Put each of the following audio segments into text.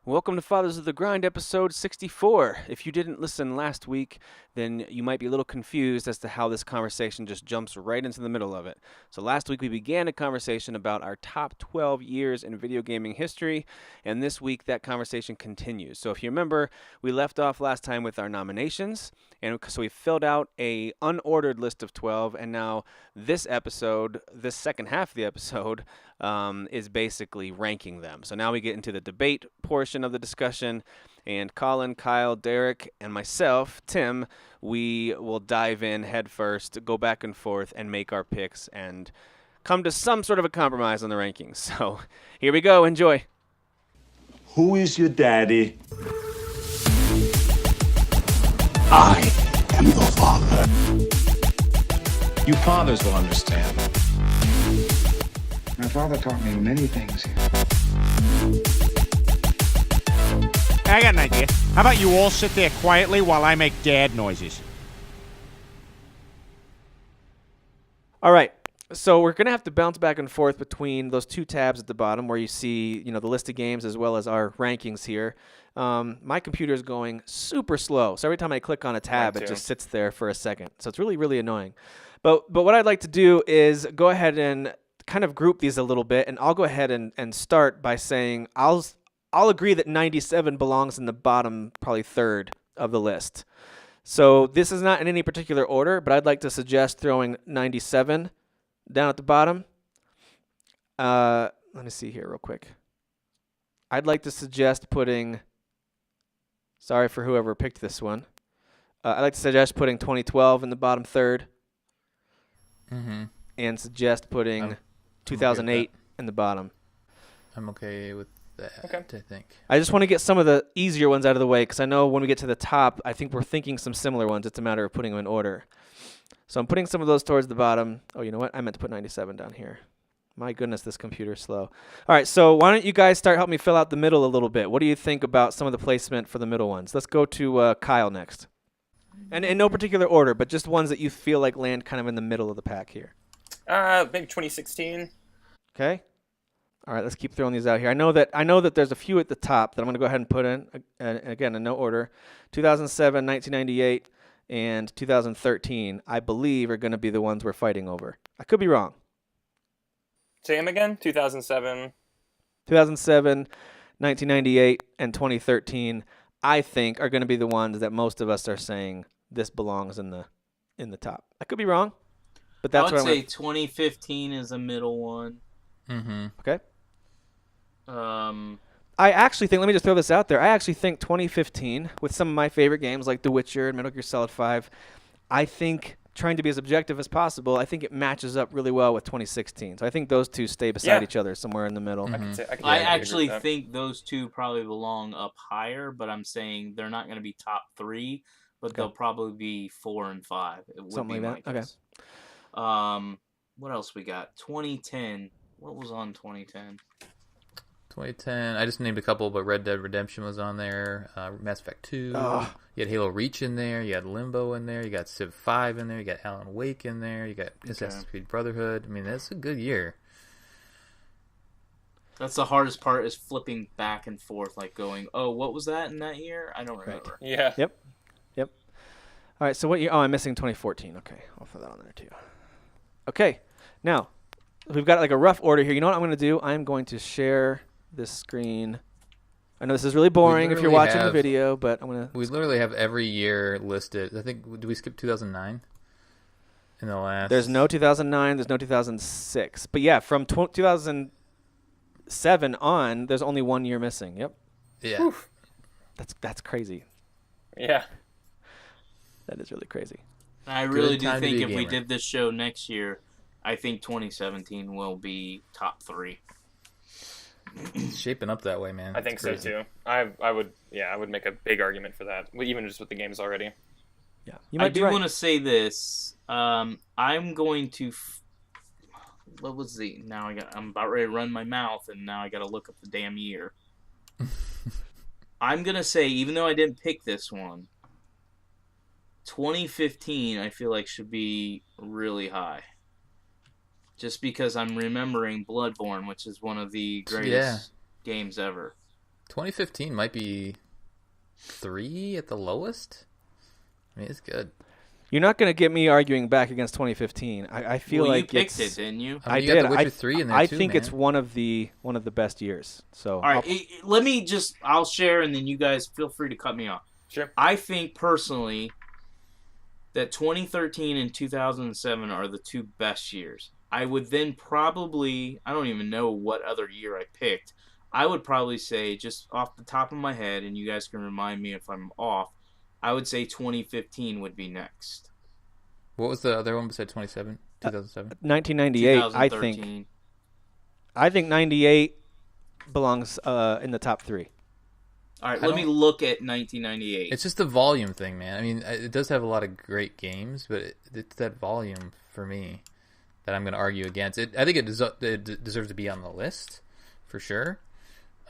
Welcome to Fathers of the Grind, episode 64. If you didn't listen last week, then you might be a little confused as to how this conversation just jumps right into the middle of it. So last week we began a conversation about our top 12 years in video gaming history, and this week that conversation continues. So if you remember, we left off last time with our nominations, and so we filled out a unordered list of 12, and now this episode, this second half of the episode, is basically ranking them. So now we get into the debate portion of the discussion, and Colin, Kyle, Derek, and myself, Tim, we will dive in head first, go back and forth, and make our picks and come to some sort of a compromise on the rankings. So here we go. Enjoy. Who is your daddy? I am your father. You fathers will understand. My father taught me many things. I got an idea. How about you all sit there quietly while I make dad noises? All right. So we're going to have to bounce back and forth between those two tabs at the bottom where you see, the list of games as well as our rankings here. My computer is going super slow. So every time I click on a tab, it just sits there for a second. So it's really, really annoying. But what I'd like to do is go ahead and kind of group these a little bit, and I'll go ahead and start by saying I'll agree that 97 belongs in the bottom, probably third of the list. So this is not in any particular order, but I'd like to suggest throwing 97 down at the bottom. Let me see here real quick. I'd like to suggest putting, sorry for whoever picked this one. I'd like to suggest putting 2012 in the bottom third. Mm-hmm. And suggest putting 2008 in the bottom. I'm okay with that, I think. I just want to get some of the easier ones out of the way because I know when we get to the top, I think we're thinking some similar ones. It's a matter of putting them in order. So I'm putting some of those towards the bottom. Oh, you know what? I meant to put 97 down here. My goodness, this computer's slow. All right, so why don't you guys start helping me fill out the middle a little bit? What do you think about some of the placement for the middle ones? Let's go to Kyle next. And in no particular order, but just ones that you feel like land kind of in the middle of the pack here. Maybe 2016. Okay. All right, let's keep throwing these out here. I know that there's a few at the top that I'm going to go ahead and put in, again, in no order. 2007, 1998, and 2013, I believe, are going to be the ones we're fighting over. I could be wrong. Say them again. 2007. 2007, 1998, and 2013, I think, are going to be the ones that most of us are saying this belongs in the top. I could be wrong, but that's I would what I'm say 2015 is a middle one. Mm-hmm. Okay. I actually think, let me just throw this out there. I actually think 2015, with some of my favorite games like The Witcher and Metal Gear Solid 5, I think, trying to be as objective as possible, I think it matches up really well with 2016. So I think those two stay beside each other somewhere in the middle. Mm-hmm. I actually think those two probably belong up higher, but I'm saying they're not going to be top three, but they'll probably be 4 and 5. It would Something be like that. guess. What else we got? 2010. What was on 2010? 2010, I just named a couple, but Red Dead Redemption was on there. Mass Effect 2. Oh. You had Halo Reach in there. You had Limbo in there. You got Civ 5 in there. You got Alan Wake in there. You got Assassin's Creed Brotherhood. I mean, that's a good year. That's the hardest part, is flipping back and forth, like going, oh, what was that in that year? I don't remember. Yeah. Yep. All right, so what year? Oh, I'm missing 2014. Okay, I'll put that on there too. Okay, now, we've got like a rough order here. You know what I'm going to do? I'm going to share this screen. I know this is really boring if you're watching the video, but I'm going to... We literally have every year listed. I think, did we skip 2009? In the last... There's no 2009, there's no 2006. But yeah, from 2007 on, there's only 1 year missing. Yep. Yeah. Oof. That's crazy. Yeah. That is really crazy. I really do time to think be a if we gamer. did this show next year, I think 2017 will be top 3. It's shaping up that way, man. I think so too. I would make a big argument for that, even just with the games already. Yeah. I do want to say this. I'm going to... What was the... I'm about ready to run my mouth, and now I got to look up the damn year. I'm going to say, even though I didn't pick this one, 2015 I feel like should be really high. Just because I'm remembering Bloodborne, which is one of the greatest games ever. 2015 might be 3 at the lowest. I mean, it's good. You're not going to get me arguing back against 2015. I feel Well, like you picked it's, it, didn't you? I mean, you did. got The Witcher 3 in there I too, think man. it's one of the best years. So All right, let me just. I'll share, and then you guys feel free to cut me off. Sure. I think personally that 2013 and 2007 are the 2 best years. I would then probably, I don't even know what other year I picked. I would probably say, just off the top of my head, and you guys can remind me if I'm off, I would say 2015 would be next. What was the other one besides 2007? 2007? 1998, 2013. I think 98 belongs in the top 3. All right, let me look at 1998. It's just the volume thing, man. I mean, it does have a lot of great games, but it's that volume for me that I'm going to argue against. I think it deserves to be on the list for sure.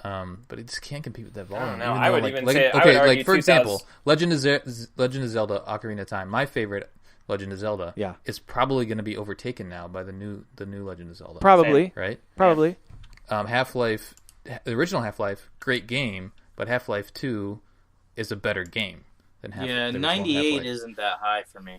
But it just can't compete with that volume. I don't know. I would even say, okay, I would argue like for 2000. example, Legend of Zelda: Ocarina of Time. My favorite Legend of Zelda. Yeah. Is probably going to be overtaken now by the new Legend of Zelda. Probably. Right. Probably. Half-Life, the original Half-Life, great game, but Half-Life 2 is a better game than Half-Life. Yeah, the original 98 Half-Life. isn't that high for me.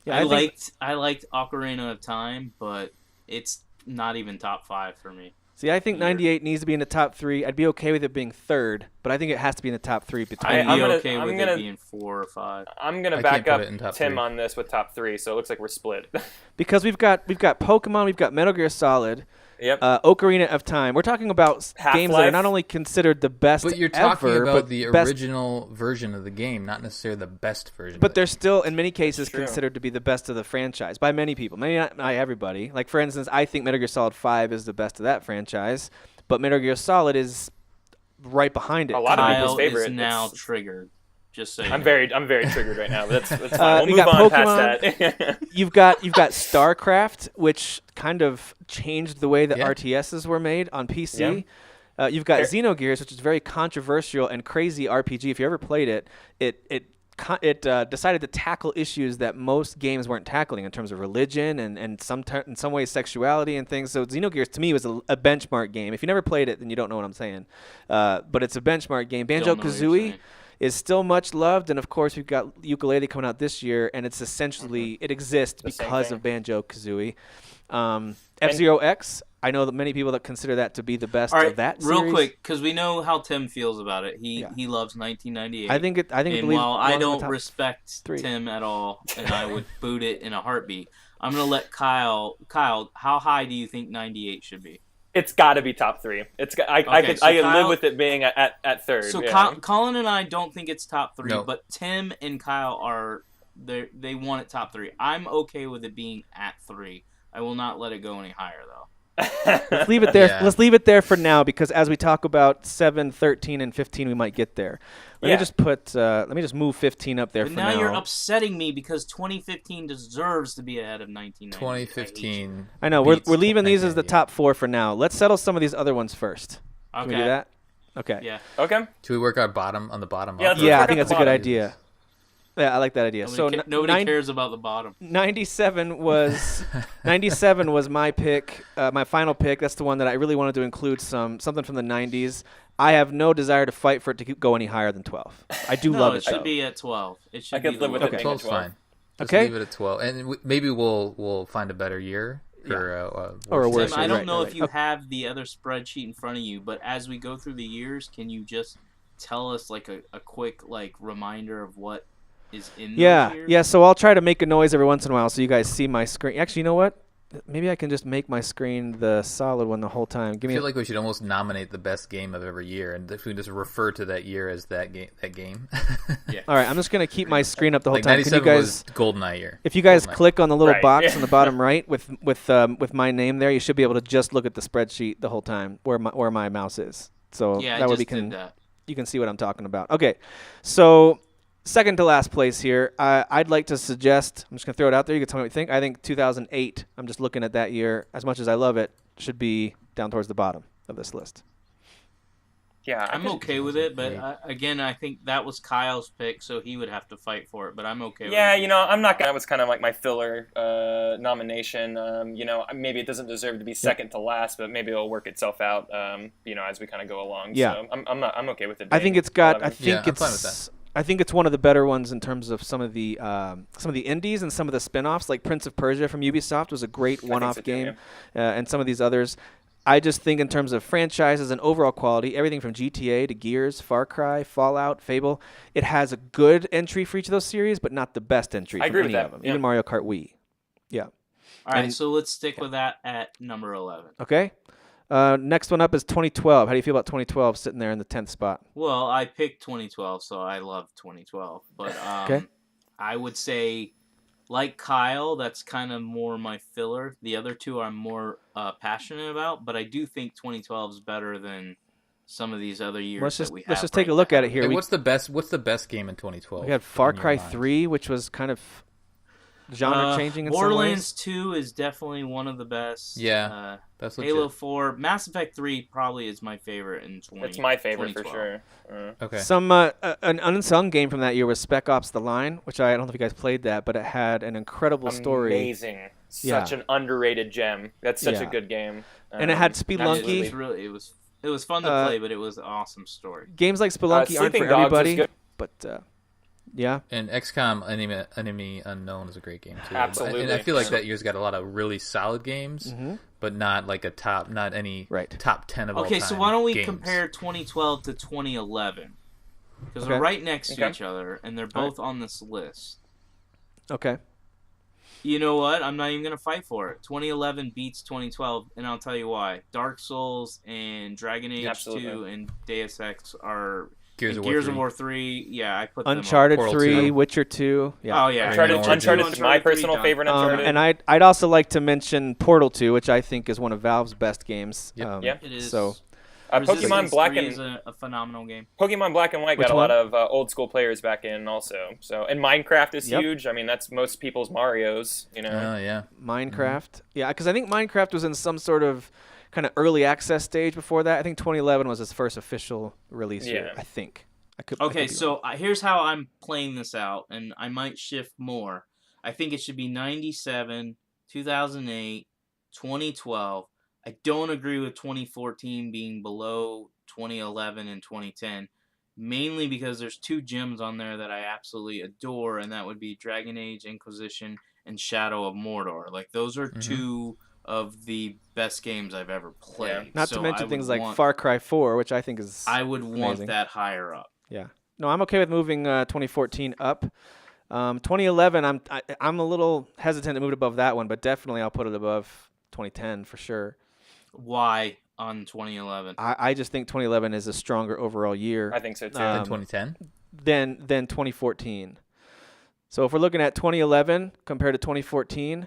Yeah, I liked Ocarina of Time, but it's not even top 5 for me. See, I think 98 needs to be in the top 3. I'd be okay with it being 3rd, but I think it has to be in the top 3 between. I'd be okay with it being 4 or 5. I'm gonna I back can't put up it in top Tim 3. on this with top 3, so it looks like we're split. Because we've got Pokemon, we've got Metal Gear Solid, Yep. Ocarina of Time. We're talking about games that are Half-Life. not only considered the best But you're talking ever, about but the best, original version of the game, not necessarily the best version. but of they're still, in many cases, True. considered to be the best of the franchise by many people. Maybe not everybody. Like, for instance, I think Metal Gear Solid 5 is the best of that franchise, but Metal Gear Solid is right behind it. A lot of people's Kyle favorite. is now It's- triggered. Just saying. I'm very triggered right now, but that's fine. we We'll move got on Pokemon. past that. You've got StarCraft, which kind of changed the way that Yeah. RTSs were made on PC. You've got Xenogears, which is very controversial and crazy RPG. If you ever played it, it decided to tackle issues that most games weren't tackling in terms of religion and in some ways sexuality and things. So Xenogears to me was a benchmark game. If you never played it, then you don't know what I'm saying. But it's a benchmark game. Don't know what you're Banjo-Kazooie saying. is still much loved, and of course we've got Ukulele coming out this year, and it's essentially it exists The same because thing. of Banjo-Kazooie. F-Zero X, I know that many people that consider that to be the best All right, of that real series. quick, because we know how Tim feels about it. He loves 1998. I think it and believes while belongs I in the don't top respect 3. Tim at all, and I would boot it in a heartbeat, I'm gonna let Kyle. Kyle, how high do you think 98 should be? It's got to be top 3. I Okay, could so I could Kyle- live with it being at 3rd. So yeah. Colin and I don't think it's top 3, No. but Tim and Kyle are they want it top 3. I'm okay with it being at 3. I will not let it go any higher though. Let's leave it there. Yeah. Let's leave it there for now, because as we talk about 7, 13, and 15, we might get there. Let Yeah. me just put. Let me just move 15 up there But for now now. you're upsetting me because 2015 deserves to be ahead of 1998. 2015. I know we're beats leaving these as the 1998. top 4 for now. Let's settle some of these other ones first. Okay. Can we do that? Okay. Yeah. Okay. Should we work on the bottom? Yeah, up? let's Yeah, I work think at that's the a good bottom. idea. Yeah, I like that idea. Nobody cares about the bottom. 97 was 97 was my pick, my final pick. That's the one that I really wanted to include something from the 90s. I have no desire to fight for it to go any higher than 12. I do No, love it it should though. be at 12. It should I could be live with the it low. being at 12's 12. fine. Just Okay. leave it at 12, and maybe we'll find a better year for Or a worse worse Tim, year, I don't right, know right, if you have the other spreadsheet in front of you, but as we go through the years, can you just tell us like a quick like reminder of what is in those years? Yeah. So I'll try to make a noise every once in a while so you guys see my screen. Actually, you know what? Maybe I can just make my screen the solid one the whole time. Give I me. feel like we should almost nominate the best game of every year, and if we just refer to that year as that game. All right, I'm just gonna keep my screen up the whole Like time. Can you 97 guys? was GoldenEye year. If you guys GoldenEye. click on the little Right, box yeah. on the bottom right with my name there, you should be able to just look at the spreadsheet the whole time where my mouse is. So Yeah, that I way just we can did that. you can see what I'm talking about. Okay, so second to last place here, I'd like to suggest. I'm just gonna throw it out there. You can tell me what you think. I think 2008. I'm just looking at that year. As much as I love it, should be down towards the bottom of this list. Yeah, I'm okay with it, but again, I think that was Kyle's pick, so he would have to fight for it. But I'm okay with it. Yeah, I'm not gonna. That was kind of like my filler nomination. Maybe it doesn't deserve to be second to last, but maybe it'll work itself out. As we kind of go along. Yeah. So I'm okay with it. I think it's got. 11. I'm fine with that. I think it's one of the better ones in terms of some of the indies and some of the spin-offs. Like Prince of Persia from Ubisoft was a great one-off so too, game, and some of these others. I just think in terms of franchises and overall quality, everything from GTA to Gears, Far Cry, Fallout, Fable, it has a good entry for each of those series, but not the best entry I for agree any with that. of them. Yeah. Even Mario Kart Wii. Yeah. All right, And- so let's stick with that at number 11. Okay. Next one up is 2012. How do you feel about 2012 sitting there in the 10th spot? Well, I picked 2012, so I love 2012. But Okay. I would say, like Kyle, that's kind of more my filler. The other two I'm more passionate about, but I do think 2012 is better than some of these other years Let's that just we have. let's just take a look at it here. Hey, We what's the best game in 2012? we had Far in your Cry mind? 3, which was kind of genre changing in some Borderlands ways. 2 is definitely one of the best. Yeah, That's legit. Halo 4, Mass Effect 3 probably is my favorite in 20. It's my favorite for 2012. sure. Okay. Some an unsung game from that year was Spec Ops: The Line, which I don't know if you guys played that, but it had an incredible story, Amazing. Such an underrated gem. That's such a good game. and it had It Spelunky. was fun to play, but it was an awesome story. Games like Spelunky aren't Sleeping for Dogs is everybody, good. but yeah, And XCOM Enemy Unknown is a great game too. Absolutely. And I feel like that year's got a lot of really solid games, but not like not any top 10 of all time. Okay, so why don't we games. compare 2012 to 2011? Because Okay. they're right next to Okay. each other, and they're both on this list. okay. You know what? I'm not even going to fight for it. 2011 beats 2012, and I'll tell you why. Dark Souls and Dragon Age 2 Absolutely. and Deus Ex are... Gears and of War Gears 3. of War 3, yeah, I put them Uncharted Portal 3, 2. Witcher 2. Yeah. Oh, yeah. Uncharted is my personal 3 favorite done. Uncharted. And I'd also like to mention Portal 2, which I think is one of Valve's best games. Yep. Yeah. It is. So Pokemon Black 3 and is a phenomenal game. Pokemon Black and White Which got a one? lot of old school players back in also. So and Minecraft is Yep. huge. I mean that's most people's Mario's. Oh yeah. Minecraft. Yeah, because I think Minecraft was in some sort of kind of early access stage before that. I think 2011 was its first official release year, Yeah. I think. I could Okay, be so here's how I'm playing this out, and I might shift more. I think it should be 97, 2008, 2012. I don't agree with 2014 being below 2011 and 2010, mainly because there's two gems on there that I absolutely adore, and that would be Dragon Age Inquisition and Shadow of Mordor. Like, those are two of the best games I've ever played. Yeah. Not So to I mention would things like want- Far Cry 4, which I think is I would want amazing. that higher up. Yeah. No, I'm okay with moving 2014 up. 2011, I'm a little hesitant to move it above that one, but definitely I'll put it above 2010 for sure. Why on 2011? I just think 2011 is a stronger overall year I think so too. In 2010. than 2014. So if we're looking at 2011 compared to 2014,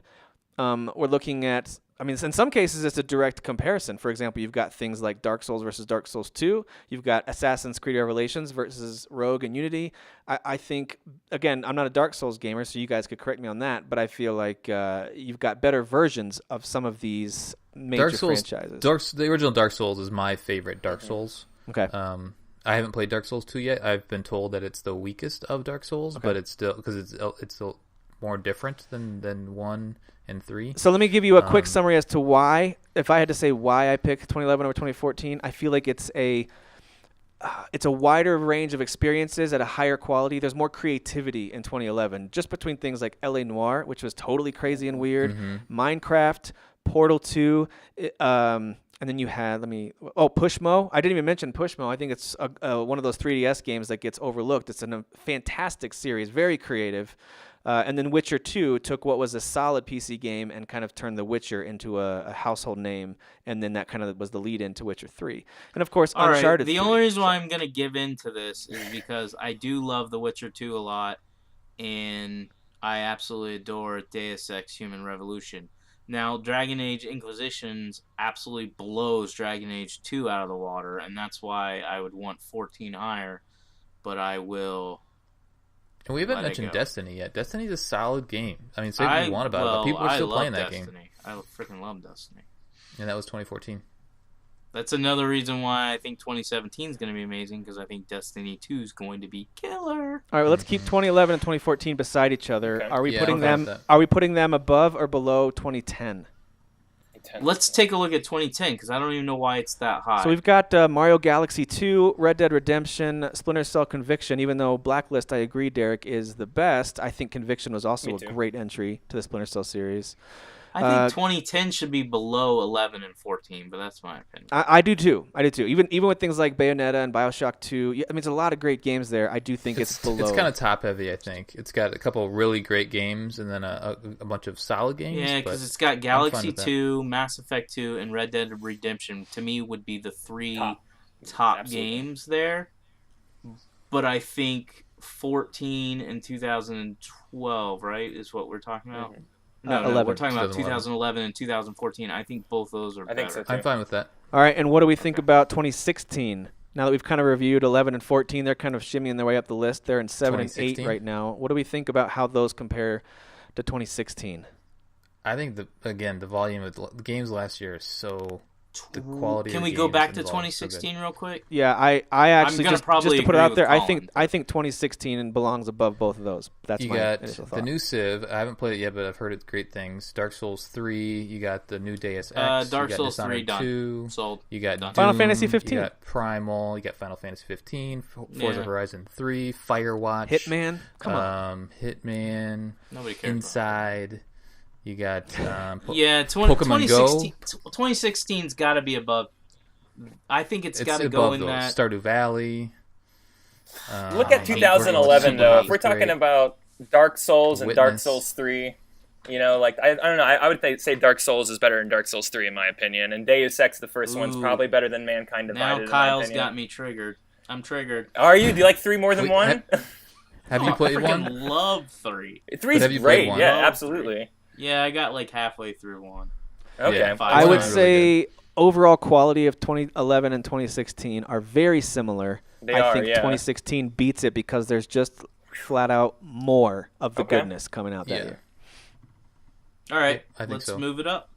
we're looking at, I mean, in some cases it's a direct comparison. For example, you've got things like Dark Souls versus Dark Souls 2. You've got Assassin's Creed Revelations versus Rogue and Unity. I think, again, I'm not a Dark Souls gamer, so you guys could correct me on that, but I feel like you've got better versions of some of these major Dark Souls, franchises. the original Dark Souls is my favorite Dark Souls. Okay. I haven't played Dark Souls 2 yet. I've been told that it's the weakest of Dark Souls, but it's still because it's still more different than 1 and 3. So let me give you a quick summary as to why. If I had to say why I picked 2011 over 2014, I feel like it's a wider range of experiences at a higher quality. There's more creativity in 2011, just between things like LA Noire, which was totally crazy and weird, Minecraft, Portal 2, and then you had, Pushmo. I didn't even mention Pushmo. I think it's one of those 3DS games that gets overlooked. It's a fantastic series, very creative. And then Witcher 2 took what was a solid PC game and kind of turned The Witcher into a household name, and then that kind of was the lead into Witcher 3. And of course, All right, Uncharted the 3. only reason why I'm going to give in to this is because I do love The Witcher 2 a lot, and I absolutely adore Deus Ex Human Revolution. Now, Dragon Age Inquisitions absolutely blows Dragon Age 2 out of the water, and that's why I would want 14 higher, but I will... And we haven't Let it mentioned go. Destiny yet. Destiny's a solid game. I mean, say what you want about it, but people are still playing that game. I freaking love Destiny. And that was 2014. That's another reason why I think 2017 is going to be amazing, because I think Destiny 2 is going to be killer. All right, well, let's keep 2011 and 2014 beside each other. Okay. Are we Yeah, putting I'm fine them? with that. Are we putting them above or below 2010? Let's take a look at 2010, because I don't even know why it's that high. So we've got Mario Galaxy 2, Red Dead Redemption, Splinter Cell Conviction. Even though Blacklist, I agree, Derek, is the best, I think Conviction was also Me a too. great entry to the Splinter Cell series. I think 2010 should be below 11 and 14, but that's my opinion. I do too. Even with things like Bayonetta and BioShock 2, I mean, it's a lot of great games there. I do think it's below. It's kind of top heavy. I think it's got a couple of really great games and then a bunch of solid games. Yeah, but because it's got I'm fine Galaxy with that. 2, Mass Effect 2, and Red Dead Redemption. To me, would be the three top Absolutely. games there. But I think 14 and 2012, right, is what we're talking about? Mhm. No, 11. we're talking about 2011. 2011 and 2014. I think both those are I think better. so, too. I'm fine with that. All right, and what do we think about 2016? Now that we've kind of reviewed 11 and 14, they're kind of shimmying their way up the list. They're in 7 and 8 2016? right now. What do we think about how those compare to 2016? I think the volume of the games last year is so the quality. Can of we the go games back to involved is so good. 2016 real quick? Yeah, I actually gonna just probably to put it agree out with there, Colin. I think 2016 belongs above both of those. That's You my got initial the thought. new Civ. I haven't played it yet, but I've heard it great things. Dark Souls 3. You got the new Deus Ex. Dark you got Souls Dishonored 3 done. 2. Sold. You got Done. Final Doom, Fantasy 15. You got Primal. You got Final Fantasy 15. Forza Yeah. Horizon 3. Firewatch. Hitman, come on. Hitman. Nobody cares. Inside. You got Yeah, Pokemon Go. 2016's got to be above. I think it's got to above go in those. that. Stardew Valley. Look I at hate 2011 Pokemon. though. If we're Great. talking about Dark Souls and Dark Witness. Souls 3, you know, like I don't know. I would say Dark Souls is better than Dark Souls 3 in my opinion, and Deus Ex, the first one's Ooh. probably better than Mankind Now Divided. Kyle's in my got opinion. me triggered. I'm triggered. Are you? Do you like 3 more than Wait, 1? Have you I played freaking one? love 3. 3's have you played great. one? Yeah, Love absolutely. Yeah, I got like halfway through 1. Okay. Yeah. Five. I would Really say overall quality of 2011 and 2016 are very similar. They I are, think yeah. 2016 beats it because there's just flat out more of the Okay. goodness coming out that Yeah. year. All right, I think let's so. move it up.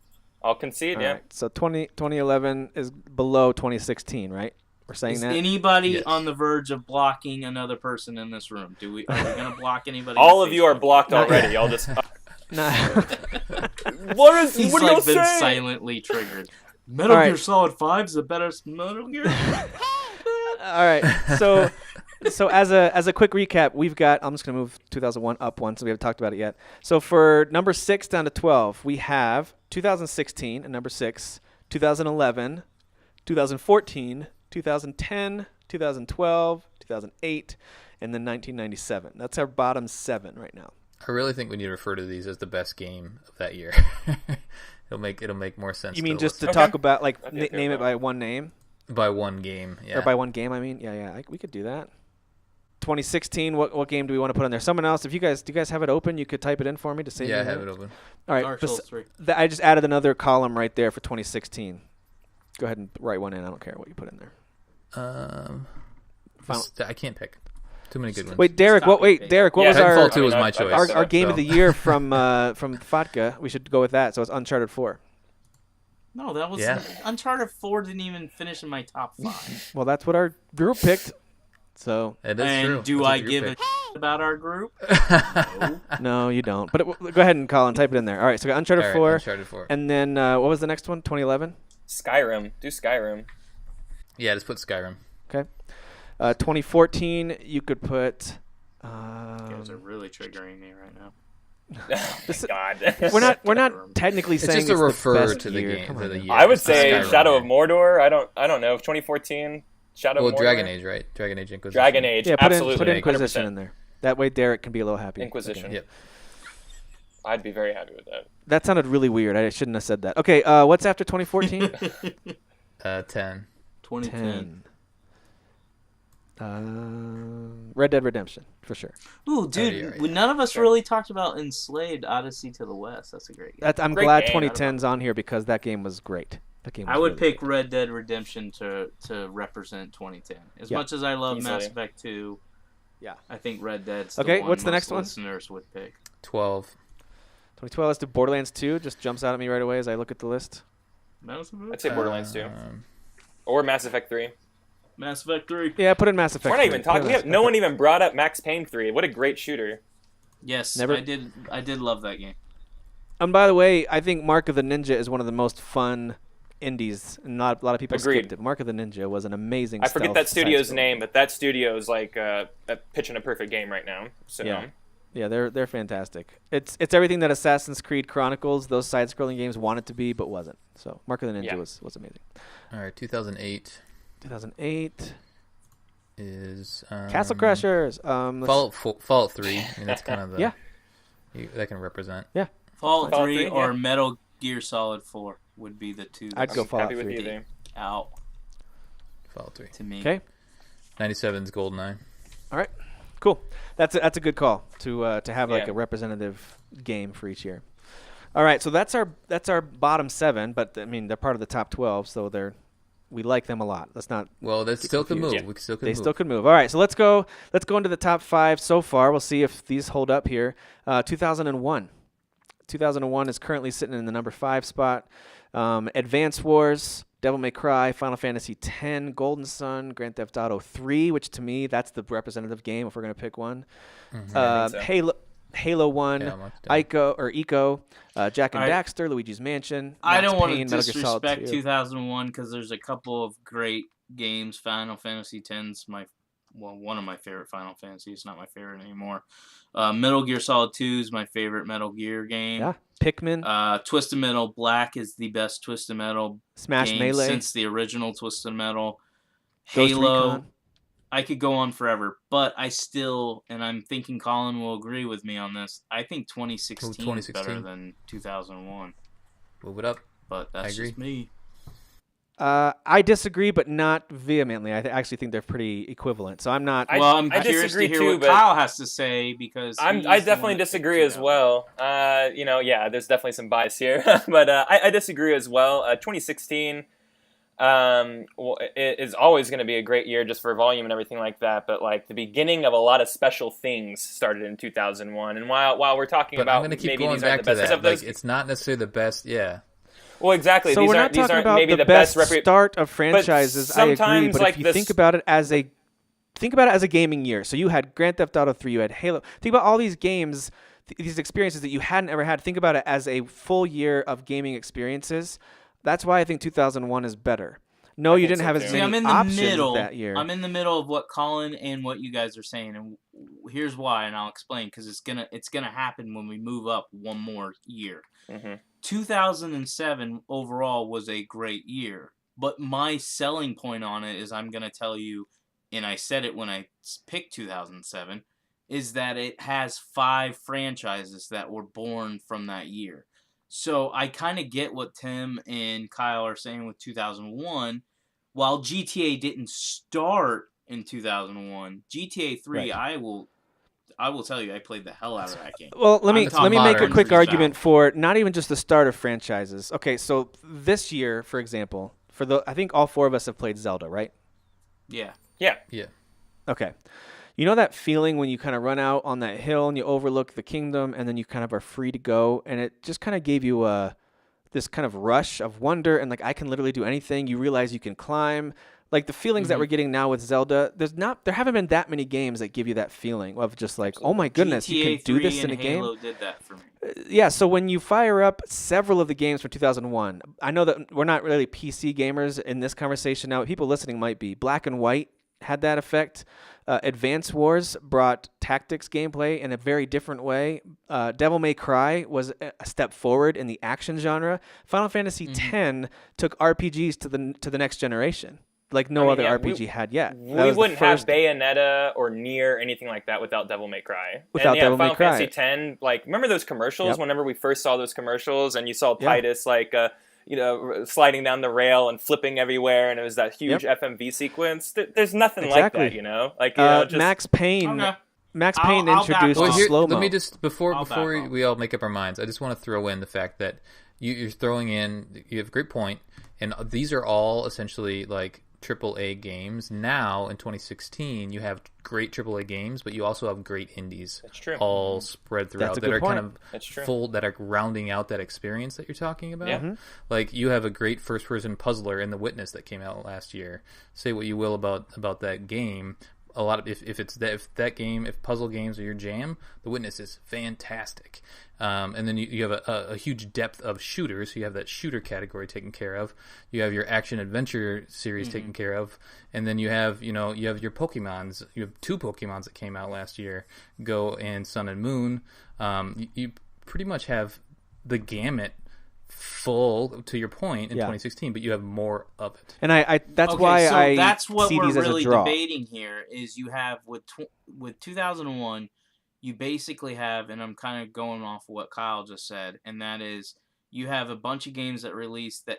I'll concede. All Yeah. right, so 2011 is below 2016, right? We're saying Is that. anybody Yes. on the verge of blocking another person in this room? Are we going to block anybody? All on of you are Facebook? blocked Not already. I'll just. Nah. What He's do like you been say? silently triggered. Metal All right. Gear Solid 5 is the better Metal Gear. All right. So as a quick recap, we've got. I'm just gonna move 2001 up one, so we haven't talked about it yet. So for number 6 down to 12, we have 2016 at number 6, 2011, 2014, 2010, 2012, 2008, and then 1997. That's our bottom 7 right now. I really think we need to refer to these as the best game of that year. it'll make more sense. You mean to just to listen talk about like Okay, name it by one name by one game? Yeah. or by one game? I mean, yeah, we could do that. 2016. What game do we want to put on there? Someone else. If do you guys have it open? You could type it in for me to save. Yeah, I me a have it minute. open. All right. Dark Souls 3. I just added another column right there for 2016. Go ahead and write one in. I don't care what you put in there. Final- I can't pick. Too many good ones. Wait, Derek. Stop it, Derek. What Yeah, was Titanfall our 2 was my I choice. messed it our up, game so. of the year from Vodka? We should go with that. So it's Uncharted 4. No, that was Yeah. Uncharted 4 didn't even finish in my top 5. Well, that's what our group picked. So It is And true. do That's what I your give pick. a about our group? No. no, you don't. But go ahead and Colin, type it in there. All right. So we got Uncharted All right, 4, Uncharted 4. and then what was the next one? 2011. Skyrim. Do Skyrim. Yeah, just put Skyrim. Okay. 2014. You could put. You guys are really triggering me right now. This- God. We're not technically It's saying just a the refer best to the year. game. Come To on the now. year. I would It's say Skyrim. Shadow of Mordor. I don't know. 2014. Shadow Well, of Mordor. Dragon Age, right? Dragon Age Inquisition. Dragon Age. Yeah, put absolutely. Inquisition 100%. in there. That way Derek can be a little happy. Inquisition. Okay. Yep. I'd be very happy with that. That sounded really weird. I shouldn't have said that. Okay, what's after 2014? 10. 2010. 10. Red Dead Redemption, for sure. Ooh, yeah, dude, yeah. none of us Sure. really talked about Enslaved Odyssey to the West. That's a great game. I'm Great glad game. 2010's on here because that game was great. That game was I would really pick Red Dead Redemption to represent 2010. As Yeah. much as I love Easily. Mass Effect 2, Yeah. I think Red Dead's Okay, the one what's the most next one? listeners would pick. 12. 2012. Let's do Borderlands 2. Just jumps out at me right away as I look at the list. Mass Effect? I'd say Borderlands 2. Or Mass Effect 3. Mass Effect 3. Yeah, put in Mass Effect. We're not 3. even Put in talking. Mass No Effect. one even brought up Max Payne 3. What a great shooter. Yes, Never- I did love that game. And by the way, I think Mark of the Ninja is one of the most fun indies, and not a lot of people Agreed. skipped it. Mark of the Ninja was an amazing. I forget stealth that studio's side-scrolling name, game. but that studio's like pitching a perfect game right now. So Yeah, they're fantastic. It's everything that Assassin's Creed Chronicles, those side-scrolling games, wanted to be but wasn't. So Mark of the Ninja Yeah. was amazing. All right, 2008 2008 is Castle Crashers. Fallout 3. I mean, that's kind of the Yeah. that can represent. Fallout Fallout 3 3, or yeah. Metal Gear Solid 4 would be the two. I'd that go I'm Fallout happy with 3. you there. out Fallout 3. to me. Okay. 97's GoldenEye. All right. Cool. That's a good call to have like Yeah. a representative game for each year. All right. So that's our bottom 7, but I mean they're part of the top 12, so we like them a lot. Let's not. Well, that still could move. confused. We still could They move. still could move. All right, so let's go into the top 5 so far. We'll see if these hold up here. 2001. 2001 is currently sitting in the number 5 spot. Advance Wars, Devil May Cry, Final Fantasy X, Golden Sun, Grand Theft Auto 3, which to me that's the representative game if we're gonna pick one. I think so. Halo 1, Yeah, I'm up to Eco, Jack and I- Daxter, Luigi's Mansion. I Max don't want to Payne, Metal Gear Solid disrespect 2. 2001 because there's a couple of great games. Final Fantasy X's one of my favorite Final Fantasies, not my favorite anymore. Metal Gear Solid 2 is my favorite Metal Gear game. Yeah, Pikmin, Twisted Metal Black is the best Twisted Metal Smash game Melee, since the original Twisted Metal. Ghost Halo. Recon. I could go on forever, but I still, and I'm thinking Colin will agree with me on this, I think 2016 is 2016. better than 2001. Move it up. But that's agree. just me. I disagree, but not vehemently. I actually think they're pretty equivalent. So I'm not. I I'm curious disagree to hear too, what but Kyle has to say because I he's the one definitely that picked disagree as 2000. well. There's definitely some bias here, but I disagree as well. 2016 it is always going to be a great year just for volume and everything like that. But like the beginning of a lot of special things started in 2001. And while we're talking But about I'm going to keep maybe going these aren't back the to best, that. those, Like, it's not necessarily the best. Yeah. well, exactly. So these we're aren't not talking aren't about maybe the best best start of franchises. I agree, sometimes, but like, if you this- think about it as a gaming year, so you had Grand Theft Auto 3, you had Halo. Think about all these games, these experiences that you hadn't ever had. Think about it as a full year of gaming experiences. That's why I think 2001 is better. No, you think didn't so, have too. as See, many I'm in the options middle. that year. I'm in the middle of what Colin and what you guys are saying, and here's why, and I'll explain because it's gonna happen when we move up one more year. Mm-hmm. 2007 overall was a great year, but my selling point on it is I'm gonna tell you, and I said it when I picked 2007, is that it has 5 franchises that were born from that year. So I kind of get what Tim and Kyle are saying with 2001. While GTA didn't start in 2001, GTA 3, Right. I will tell you, I played the hell out of that game. Well, let me I'm talking let me make a modern quick freestyle. argument for not even just the start of franchises. Okay, so this year, for example, I think all 4 of us have played Zelda, right? Yeah. Yeah. Yeah. Okay. You know that feeling when you kind of run out on that hill and you overlook the kingdom and then you kind of are free to go, and it just kind of gave you this kind of rush of wonder and like I can literally do anything. You realize you can climb. Like the feelings that we're getting now with Zelda, there haven't been that many games that give you that feeling of just like, oh my goodness, you GTA can do 3 this in and a game. Halo did that for me. Yeah, so when you fire up several of the games from 2001, I know that we're not really PC gamers in this conversation now. People listening might be. Black and White had that effect. Advance Wars brought tactics gameplay in a very different way. Devil May Cry was a step forward in the action genre. Final Fantasy X took RPGs to the next generation, like no other RPG had yet. We That was the wouldn't have first- Bayonetta or Nier or anything like that without Devil May Cry. Without Devil May Final Cry. Fantasy X, like remember those commercials? Yep. Whenever we first saw those commercials, and you saw Yeah. Titus sliding down the rail and flipping everywhere, and it was that huge FMV sequence. There's nothing Exactly. like that, Like just Max Payne. Okay. Max I'll- Payne I'll back introduced off. Well, here, slow mo. let me just before I'll before back off. we all make up our minds, I just want to throw in the fact that you're throwing in. You have a great point, and these are all essentially like AAA games. Now in 2016, you have great AAA games, but you also have great indies. That's true. All spread throughout That's a that good are point. kind That's true. of full, that are rounding out that experience that you're talking about. Yeah. Mm-hmm. Like you have a great first-person puzzler in The Witness that came out last year. Say what you will about that game. A lot of if puzzle games are your jam, The Witness is fantastic. And then you have a huge depth of shooters. So you have that shooter category taken care of. You have your action adventure series taken care of, and then you have your Pokemons. You have 2 Pokemons that came out last year, Go and Sun and Moon. You pretty much have the gamut full, to your point, in 2016, but you have more of it. And I that's Okay, why so I that's what see we're these as really a draw. debating here. Is you have with 2001, you basically have, and I'm kind of going off of what Kyle just said, and that is you have a bunch of games that released that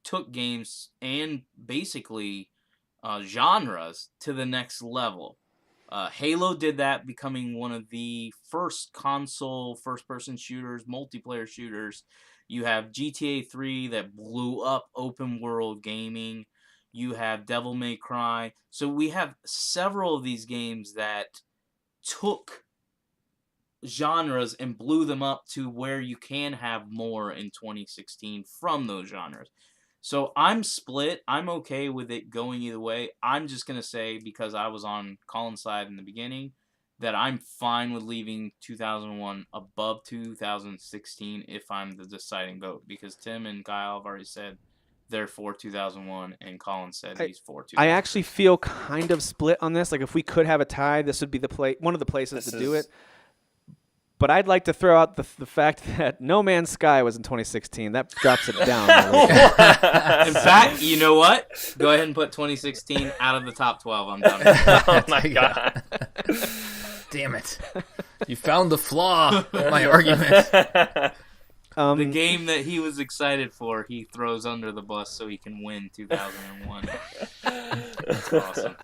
took games and basically genres to the next level. Halo did that, becoming one of the first console first-person shooters, multiplayer shooters. You have GTA 3 that blew up open world gaming. You have Devil May Cry. So we have several of these games that took genres and blew them up to where you can have more in 2016 from those genres. So I'm split. I'm okay with it going either way. I'm just going to say, because I was on Colin's side in the beginning, that I'm fine with leaving 2001 above 2016 if I'm the deciding vote. Because Tim and Kyle have already said they're for 2001, and Colin said he's for 2001. I actually feel kind of split on this. Like, if we could have a tie, this would be one of the places to do it. But I'd like to throw out the fact that No Man's Sky was in 2016. That drops it down a little bit. In fact, you know what? Go ahead and put 2016 out of the top 12. I'm done. Oh my god. Damn it. You found the flaw in my argument. The game that he was excited for, he throws under the bus so he can win 2001. That's awesome.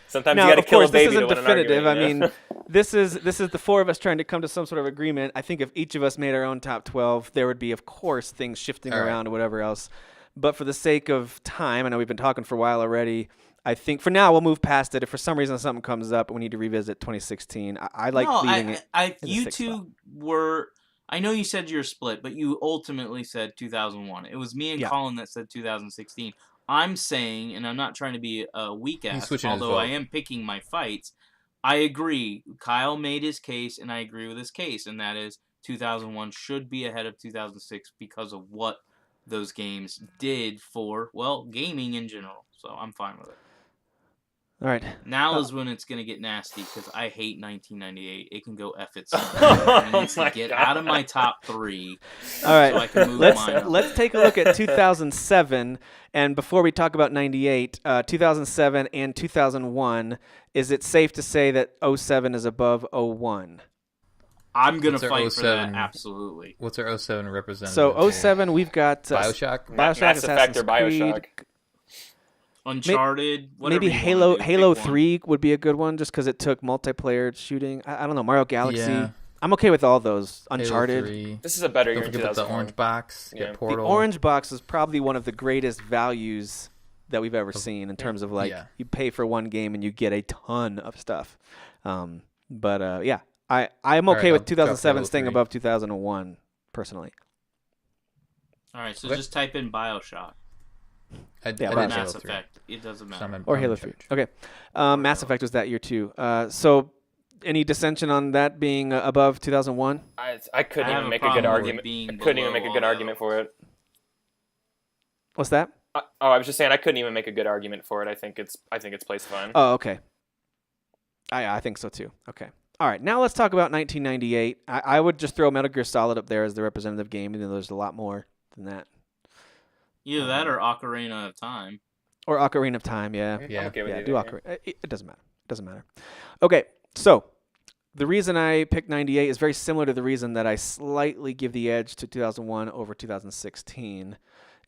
Sometimes Now, you got to of kill course, a baby this isn't to win definitive. an argument. I mean, this is the 4 of us trying to come to some sort of agreement. I think if each of us made our own top 12, there would be, of course, things shifting around or whatever else. But for the sake of time, I know we've been talking for a while already. I think for now we'll move past it. If for some reason something comes up and we need to revisit 2016, I like leaving it. You two were. I know you said you're split, but you ultimately said 2001. It was me and Colin that said 2016. I'm saying, and I'm not trying to be a weak ass, although I am picking my fights. I agree. Kyle made his case, and I agree with his case, and that is 2001 should be ahead of 2006 because of what those games did for, well, gaming in general. So I'm fine with it. All right. Now is when it's going to get nasty because I hate 1998. It can go F itself. It needs to get out of my top 3. All right. So I can move mine up. Let's take a look at 2007. And before we talk about 98, 2007 and 2001, is it safe to say that 07 is above 01? I'm going to fight for that, absolutely. What's our 07 representative? So 07, we've got Bioshock? Mass Effect or Bioshock. Creed. Uncharted, maybe Halo 3 would be a good one just because it took multiplayer shooting. I don't know, Mario Galaxy. Yeah. I'm okay with all those. Uncharted. Halo 3. This is a better year Don't in forget about the 2001. orange box. Yeah. Get Portal. The orange box is probably one of the greatest values that we've ever seen in terms of you pay for one game and you get a ton of stuff. I'm okay with 2007 staying above 2001 personally. All right, so just type in Bioshock. I Mass Effect. It doesn't matter. Or Halo 3. Okay. Mass Effect was that year too. So any dissension on that being above 2001? I couldn't even make a good argument. I couldn't even make a good argument for it. What's that? I was just saying I couldn't even make a good argument for it. I think it's placed fine. Oh, okay. I think so too. Okay. All right. Now let's talk about 1998. I would just throw Metal Gear Solid up there as the representative game, even though there's a lot more than that. Either that or Ocarina of Time. Or Ocarina of Time, yeah. I'm okay with either, do Ocarina. It doesn't matter. It doesn't matter. Okay, so the reason I picked 98 is very similar to the reason that I slightly give the edge to 2001 over 2016.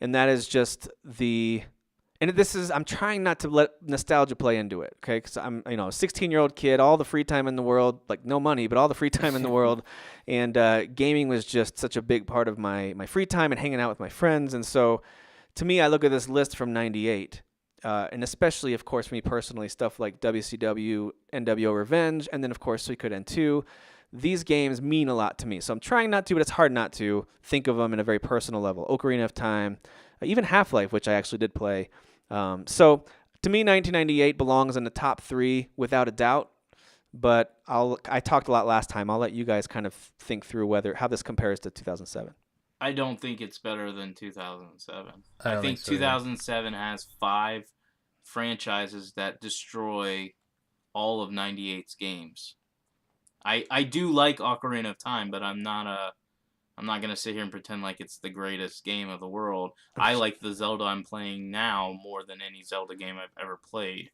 And that is just I'm trying not to let nostalgia play into it, okay? Because I'm, a 16-year-old kid, all the free time in the world, like no money, but all the free time in the world. And gaming was just such a big part of my free time and hanging out with my friends. And so to me, I look at this list from 98 and especially, of course, for me personally, stuff like WCW, NWO Revenge, and then, of course, Suikoden 2. These games mean a lot to me. So I'm trying not to, but it's hard not to think of them in a very personal level. Ocarina of Time, even Half-Life, which I actually did play. So to me, 1998 belongs in the top 3 without a doubt. But I talked a lot last time. I'll let you guys kind of think through how this compares to 2007. I don't think it's better than 2007. I I don't think think so either. 2007 has 5 franchises that destroy all of 98's games. I do like Ocarina of Time, but I'm not gonna sit here and pretend like it's the greatest game of the world. I like the Zelda I'm playing now more than any Zelda game I've ever played.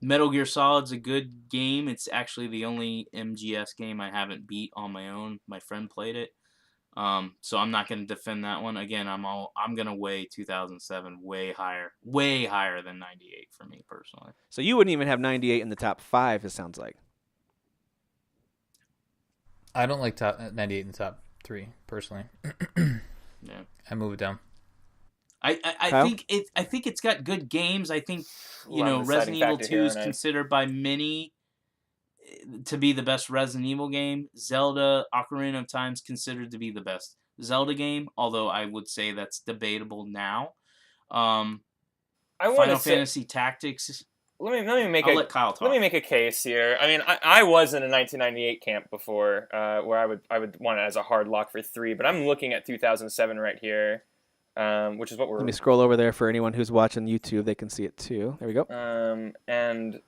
Metal Gear Solid's a good game. It's actually the only MGS game I haven't beat on my own. My friend played it. So I'm not going to defend that one. Again, I'm going to weigh 2007 way higher than 98 for me personally. So you wouldn't even have 98 in the top 5, it sounds like. I don't like top 98 in the top 3 personally. Yeah. I move it down. I think it's got good games. I think Resident Evil 2 is considered by many to be the best Resident Evil game. Zelda Ocarina of Time is considered to be the best Zelda game, although I would say that's debatable now. Final Fantasy Tactics. Let me make let Kyle talk. Let me make a case here. I mean, I was in a 1998 camp before, where I would want it as a hard lock for 3, but I'm looking at 2007 right here. Which is what we're... Let me scroll over there for anyone who's watching YouTube. They can see it too. There we go. And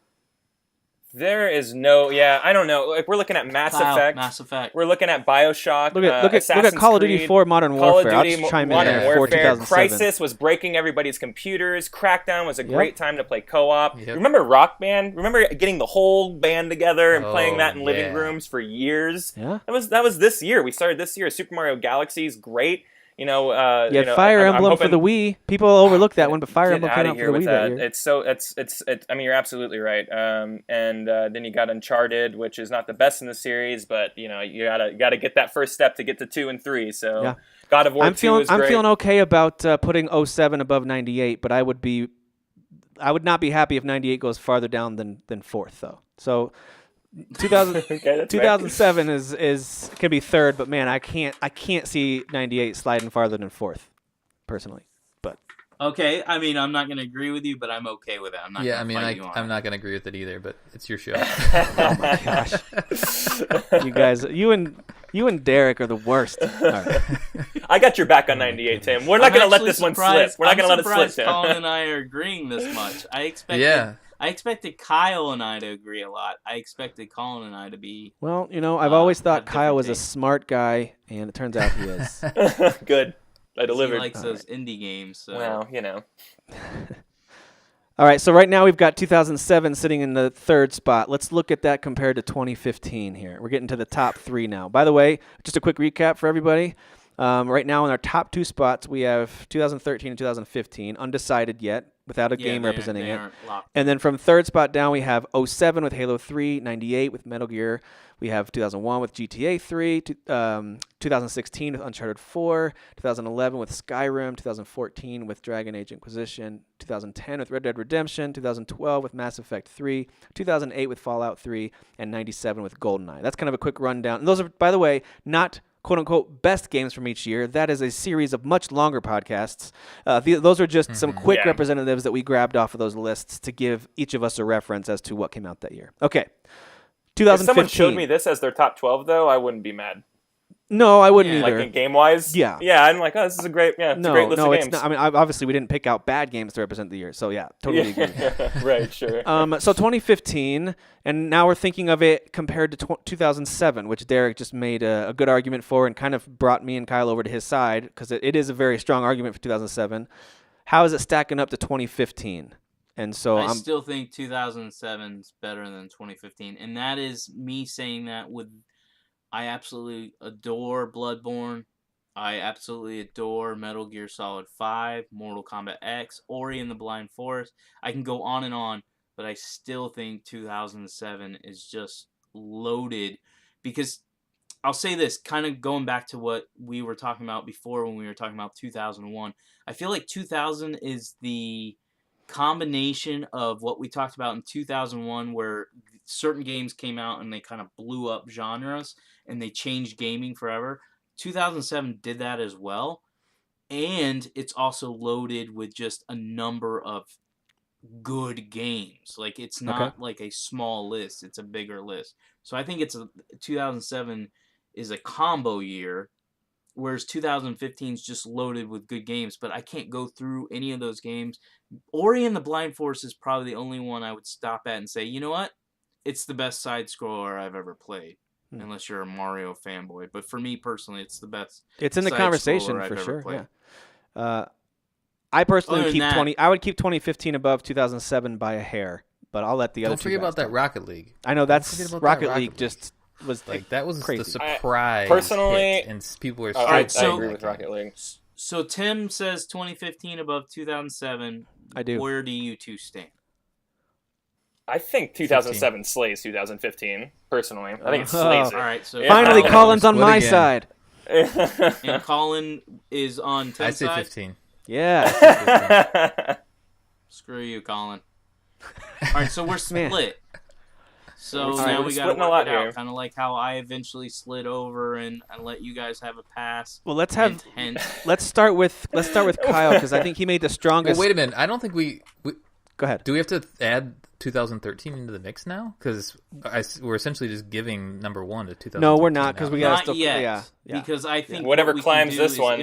there is no... Yeah, I don't know. Like, we're looking at Mass Effect. We're looking at BioShock. Look at Call of Duty 4 Modern Warfare. I'll just chime in there for 2007. Crysis was breaking everybody's computers. Crackdown was a great time to play co-op. Yep. Remember Rock Band? Remember getting the whole band together and playing that in living rooms for years? Yeah. That was this year. We started this year. Super Mario Galaxy is great. Fire Emblem for the Wii. People overlook that one, but Fire Emblem came out for the Wii that year. It's. I mean, you're absolutely right. And then you got Uncharted, which is not the best in the series, but you gotta get that first step to get to 2 and 3. So yeah. God of War 2 is great. I'm feeling okay about putting 07 above 98, but I would not be happy if 98 goes farther down than 4th though. So 2007 is can be 3rd, but man, I can't see 98 sliding farther than 4th, personally. But okay, I mean, I'm not going to agree with you, but I'm okay with it. I'm not. Yeah, I mean, I'm not going to agree with it either, but it's your show. oh my gosh, you guys, you and Derek are the worst. All right. I got your back on 98, Tim. We're not going to let this one slip. We're not going to let it slip, Tim. Colin and I are agreeing this much. I expected Kyle and I to agree a lot. I expected Colin and I to be... Well, I've always thought Kyle was a smart guy, and it turns out he is. Good. I delivered. He likes those indie games. So. Well, All right, so right now we've got 2007 sitting in the 3rd spot. Let's look at that compared to 2015 here. We're getting to the top 3 now. By the way, just a quick recap for everybody. Right now in our top 2 spots, we have 2013 and 2015, undecided yet, without a game representing it. And then from 3rd spot down, we have 07 with Halo 3, 98 with Metal Gear. We have 2001 with GTA 3, 2016 with Uncharted 4, 2011 with Skyrim, 2014 with Dragon Age Inquisition, 2010 with Red Dead Redemption, 2012 with Mass Effect 3, 2008 with Fallout 3, and 97 with GoldenEye. That's kind of a quick rundown. And those are, by the way, not quote-unquote best games from each year. That is a series of much longer podcasts. Those are just some quick representatives that we grabbed off of those lists to give each of us a reference as to what came out that year. Okay. 2015. If someone showed me this as their top 12, though, I wouldn't be mad. No, I wouldn't either. Like in game-wise? Yeah. Yeah, I'm like, this is a great, it's a great list of games. It's not. I mean, obviously, we didn't pick out bad games to represent the year. So, yeah, totally agree. Right, sure. So 2015, and now we're thinking of it compared to 2007, which Derek just made a good argument for and kind of brought me and Kyle over to his side because it is a very strong argument for 2007. How is it stacking up to 2015? And so I still think 2007 is better than 2015, and that is me saying that with I absolutely adore Bloodborne. I absolutely adore Metal Gear Solid 5, Mortal Kombat X, Ori and the Blind Forest. I can go on, but I still think 2007 is just loaded because I'll say this, kind of going back to what we were talking about before when we were talking about 2001. I feel like 2000 is the combination of what we talked about in 2001, where certain games came out and they kind of blew up genres and they changed gaming forever. 2007 did that as well. And it's also loaded with just a number of good games. Like, it's not like a small list, it's a bigger list. So I think 2007 is a combo year, whereas 2015 is just loaded with good games. But I can't go through any of those games. Ori and the Blind Forest is probably the only one I would stop at and say, you know what? It's the best side-scroller I've ever played. Unless you're a Mario fanboy. But for me personally, it's the best. It's in the conversation for sure. Played. Yeah. I personally would keep 2015 above 2007 by a hair, but I'll let the other. Don't forget about that Rocket League. I know that's Rocket League. Just was like that was crazy. The surprise. Personally, and people were. I agree with Rocket League. So Tim says 2015 above 2007. I do. Where do you two stand? I think 2007 slays 2015. Personally, I think it slays it. All right, so finally, Colin's on my side. And Colin is on Tim's I say side? 15. Yeah. Screw you, Colin. All right, so we're split. So now we got to a work lot it out, here. kind of like how I eventually slid over and let you guys have a pass. Well, let's start with Kyle, because I think he made the strongest. Well, wait a minute. I don't think we. Go ahead. Do we have to add 2013 into the mix now? Because we're essentially just giving number one to 2013. No, we're not, because we got not still. yet. Yeah. Because I think whatever what we climbs can do this is one,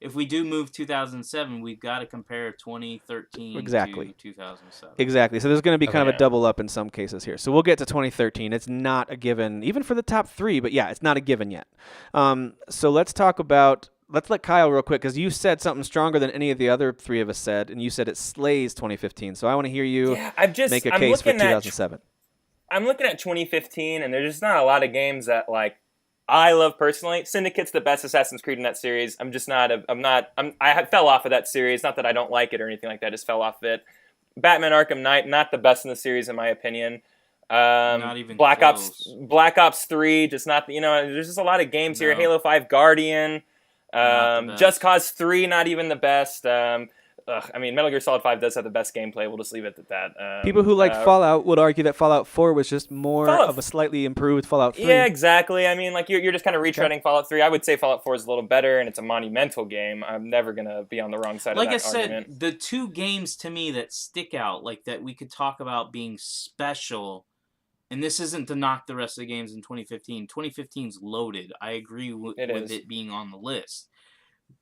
if we do move 2007, we've got to compare 2013 Exactly. to 2007. Exactly. So there's going to be kind of a double up in some cases here. So we'll get to 2013. It's not a given, even for the top three, but yeah, it's not a given yet. So let's let Kyle real quick, because you said something stronger than any of the other three of us said, and you said it slays 2015. So I want to hear you make a case for 2007. I'm looking at 2015, and there's just not a lot of games that I love personally. Syndicate's the best Assassin's Creed in that series. I fell off of that series. Not that I don't like it or anything like that. I just fell off of it. Batman Arkham Knight, not the best in the series in my opinion. Not even Black Ops 3, just not. There's just a lot of games here. Halo 5 Guardian. Just Cause 3, not even the best. Metal Gear Solid 5 does have the best gameplay. We'll just leave it at that. People who like Fallout would argue that Fallout 4 was just more of a slightly improved Fallout 3. Yeah, exactly. I mean, you're just kind of retreading Fallout 3. I would say Fallout 4 is a little better, and it's a monumental game. I'm never going to be on the wrong side of that argument. Like I said, the two games to me that stick out, like that we could talk about being special, and this isn't to knock the rest of the games in 2015. 2015's loaded. I agree with it being on the list.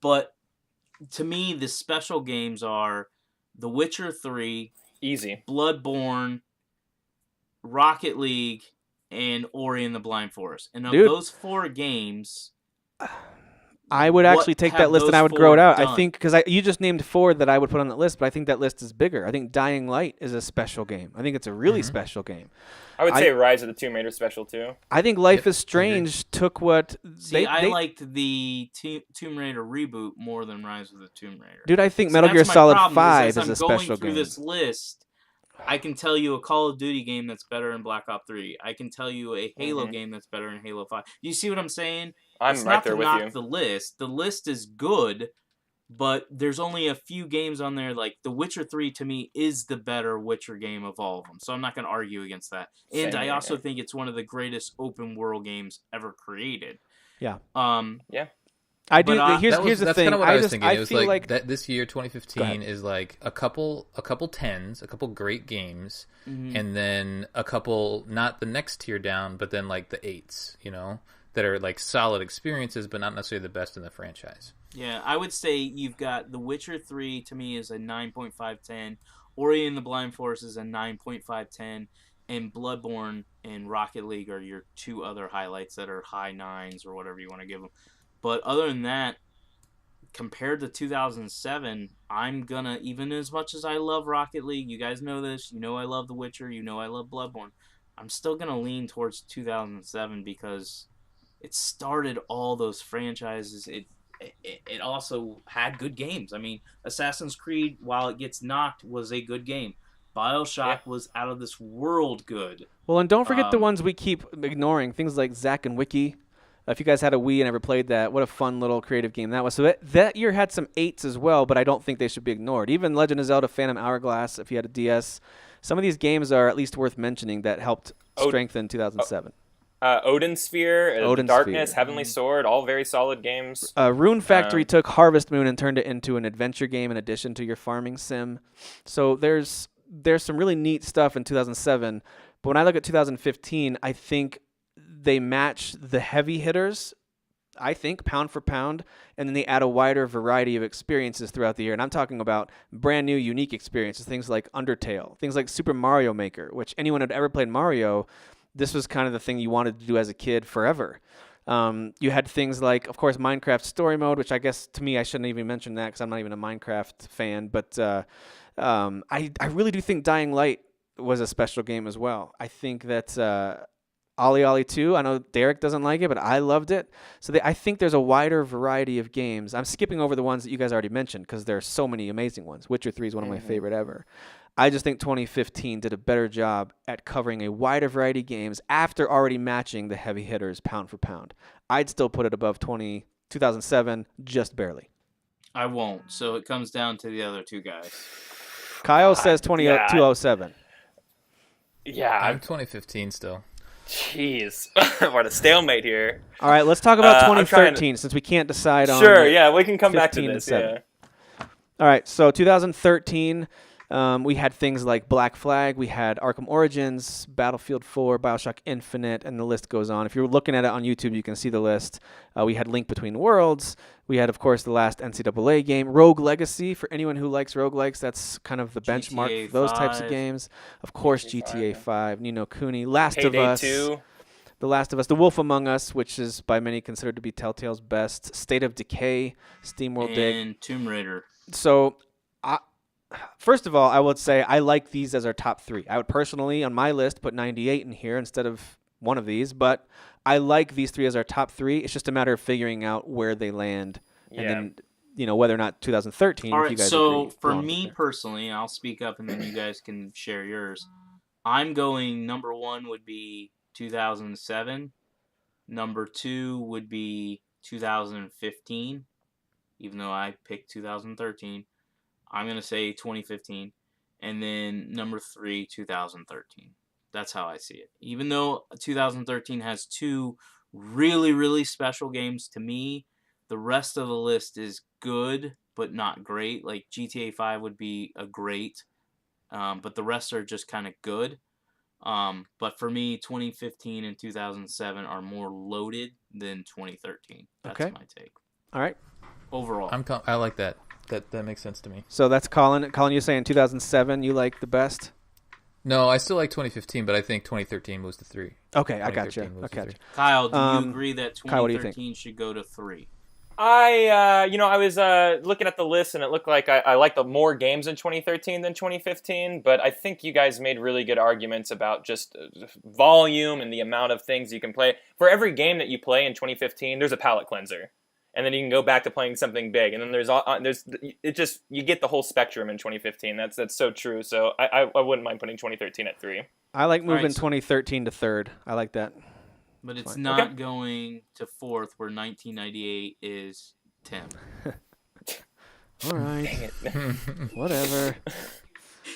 But to me, the special games are The Witcher 3, easy, Bloodborne, Rocket League, and Ori and the Blind Forest. And of those four games, I would actually take that list and I would grow it out. done? I think, because you just named four that I would put on that list, but I think that list is bigger. I think Dying Light is a special game. I think it's a really special game. I would say Rise of the Tomb Raider special too. I think Life is Strange took what I liked the Tomb Raider reboot more than Rise of the Tomb Raider. Dude, I think Metal Gear Solid 5 is a special game. Going through game. this list, I can tell you a Call of Duty game that's better than Black Ops 3. I can tell you a Halo game that's better than Halo 5. You see what I'm saying? I'm right there with you. It's not to knock the list. The list is good, but there's only a few games on there. Like The Witcher 3 to me is the better Witcher game of all of them. So I'm not going to argue against that. And I also think it's one of the greatest open world games ever created. Yeah. Yeah. I do. Here's the thing. That's kind of what I was thinking. It was feel like that this year, 2015, is like a couple tens, a couple great games, and then a couple not the next tier down, but then like the eights, that are like solid experiences, but not necessarily the best in the franchise. Yeah, I would say you've got The Witcher 3 to me is a 9.510, Ori and the Blind Forest is a 9.510, and Bloodborne and Rocket League are your two other highlights that are high nines or whatever you want to give them. But other than that, compared to 2007, I'm gonna, even as much as I love Rocket League, you guys know this, I love The Witcher, I love Bloodborne, I'm still gonna lean towards 2007 because it started all those franchises. It also had good games. I mean, Assassin's Creed, while it gets knocked, was a good game. BioShock was out of this world good. Well, and don't forget the ones we keep ignoring. Things like Zack and Wiki. If you guys had a Wii and ever played that, what a fun little creative game that was. So that year had some 8s as well, but I don't think they should be ignored. Even Legend of Zelda Phantom Hourglass, if you had a DS, some of these games are at least worth mentioning that helped strengthen 2007. Odin Sphere, Odin Darkness, Sphere. Heavenly Sword, all very solid games. Rune Factory took Harvest Moon and turned it into an adventure game in addition to your farming sim. So there's some really neat stuff in 2007. But when I look at 2015, I think they match the heavy hitters, I think, pound for pound, and then they add a wider variety of experiences throughout the year. And I'm talking about brand new, unique experiences, things like Undertale, things like Super Mario Maker, which anyone who'd ever played Mario, this was kind of the thing you wanted to do as a kid forever. You had things like, of course, Minecraft Story Mode, which I guess to me I shouldn't even mention that because I'm not even a Minecraft fan. But I really do think Dying Light was a special game as well. I think that Ollie Ollie 2, I know Derek doesn't like it, but I loved it. So I think there's a wider variety of games. I'm skipping over the ones that you guys already mentioned because there are so many amazing ones. Witcher 3 is one of my favorite ever. I just think 2015 did a better job at covering a wider variety of games after already matching the heavy hitters pound for pound. I'd still put it above 2007, just barely. I won't. So it comes down to the other two guys. Kyle says 2007. Yeah, I'm 2015 still. Jeez, what a stalemate here. All right, let's talk about I'm 2013 since we can't decide on. Sure, yeah, we can come back to 15 this. and 7. Yeah. All right, so 2013, we had things like Black Flag, we had Arkham Origins, Battlefield 4, BioShock Infinite, and the list goes on. If you're looking at it on YouTube, you can see the list. We had Link Between Worlds. We had, of course, the last NCAA game, Rogue Legacy. For anyone who likes roguelikes, that's kind of the benchmark for those types of games. Of course, GTA 5, Ni no Kuni, Last of Us. 2. The Last of Us, The Wolf Among Us, which is by many considered to be Telltale's best, State of Decay, SteamWorld Dig, and Tomb Raider. So, first of all, I would say I like these as our top 3. I would personally, on my list, put 98 in here instead of one of these, but I like these 3 as our top 3. It's just a matter of figuring out where they land, and then whether or not 2013. All if right, you guys so agree, for me personally, I'll speak up and then you guys can share yours. I'm going number 1 would be 2007. Number 2 would be 2015, even though I picked 2013. I'm going to say 2015. And then number 3, 2013. That's how I see it. Even though 2013 has 2 really, really special games to me, the rest of the list is good, but not great. Like GTA 5 would be a great, but the rest are just kind of good. But for me, 2015 and 2007 are more loaded than 2013. That's my take. All right. Overall. I like that. That makes sense to me. So that's Colin. Colin, you're saying 2007 you like the best? No, I still like 2015, but I think 2013 was the 3. Okay, I got you. 2013 was the 3. Kyle, do you agree that Kyle, what do you 2013 should go to 3? I was looking at the list and it looked like I liked the more games in 2013 than 2015, but I think you guys made really good arguments about just volume and the amount of things you can play. For every game that you play in 2015, there's a palate cleanser. And then you can go back to playing something big, and then you get the whole spectrum in 2015. That's so true. So I wouldn't mind putting 2013 at 3. I like moving 2013 to 3rd. I like that. But it's not going to 4th where 1998 is 10. All right. Dang it. Whatever.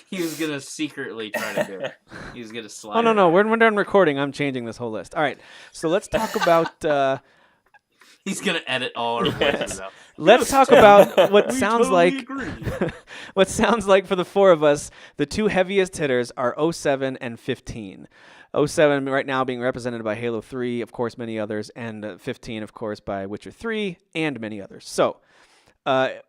He was going to secretly try to do it. He was going to slide. Oh, no. We're done recording. I'm changing this whole list. All right. So let's talk about... He's going to edit all our voices out. Let's talk about what sounds totally like what sounds like for the 4 of us, the 2 heaviest hitters are 07 and 15. 07 right now being represented by Halo 3, of course, many others, and 15, of course, by Witcher 3 and many others. So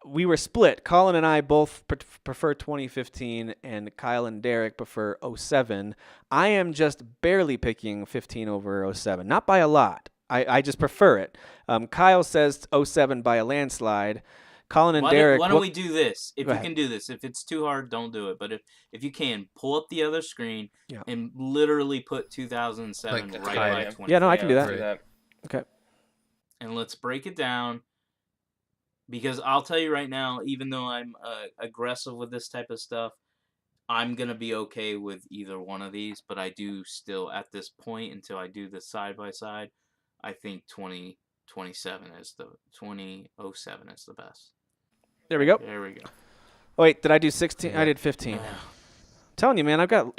we were split. Colin and I both prefer 2015, and Kyle and Derek prefer 07. I am just barely picking 15 over 07, not by a lot. I just prefer it. Kyle says 07 by a landslide. Colin and Derek. Why don't we do this? If you ahead. can do this. If it's too hard, don't do it. But if you can, pull up the other screen and literally put 2007 Like right Kyle. by 20. Yeah, no, I can do that. Right. Okay. And let's break it down. Because I'll tell you right now, even though I'm aggressive with this type of stuff, I'm going to be okay with either one of these. But I do still, at this point, until I do the side-by-side, I think 2007 is the 2007 is the best. There we go. There we go. Oh, wait, did I do 16? I did 15. Yeah. Telling you, man, I got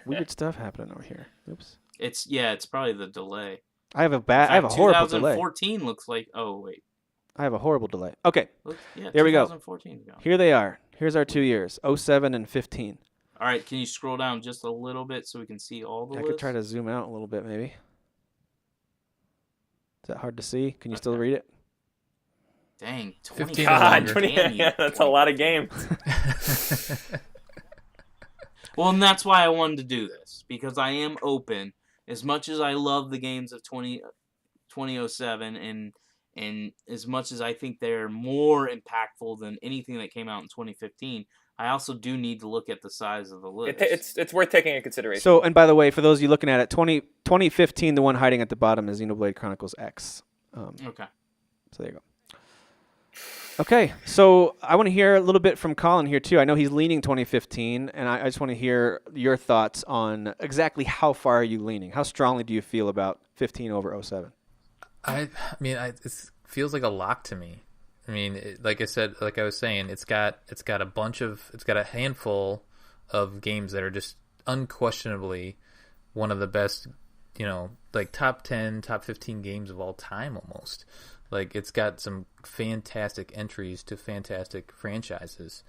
weird stuff happening over here. Oops. It's probably the delay. I have a horrible delay. 2014 looks like. Oh wait. I have a horrible delay. Okay. Yeah, there we go. 2014 go. Here they are. Here's our 2 years, 07 and 15. All right, can you scroll down just a little bit so we can see all the I lists? could try to zoom out a little bit, maybe. Is that hard to see? Can you still read it? Dang, 15 God, longer. 20, yeah, that's a lot of games. Well, and that's why I wanted to do this, because I am open. As much as I love the games of 2007, and as much as I think they're more impactful than anything that came out in 2015, I also do need to look at the size of the list. It's worth taking into consideration. So, and by the way, for those of you looking at it, 2015, the one hiding at the bottom is Xenoblade Chronicles X. Okay. So there you go. Okay, so I want to hear a little bit from Colin here, too. I know he's leaning 2015, and I just want to hear your thoughts on exactly how far are you leaning? How strongly do you feel about 15 over 07? I mean, it feels like a lock to me. I mean, like I was saying, it's got a handful of games that are just unquestionably one of the best, like top 10, top 15 games of all time almost. Like, it's got some fantastic entries to fantastic franchises.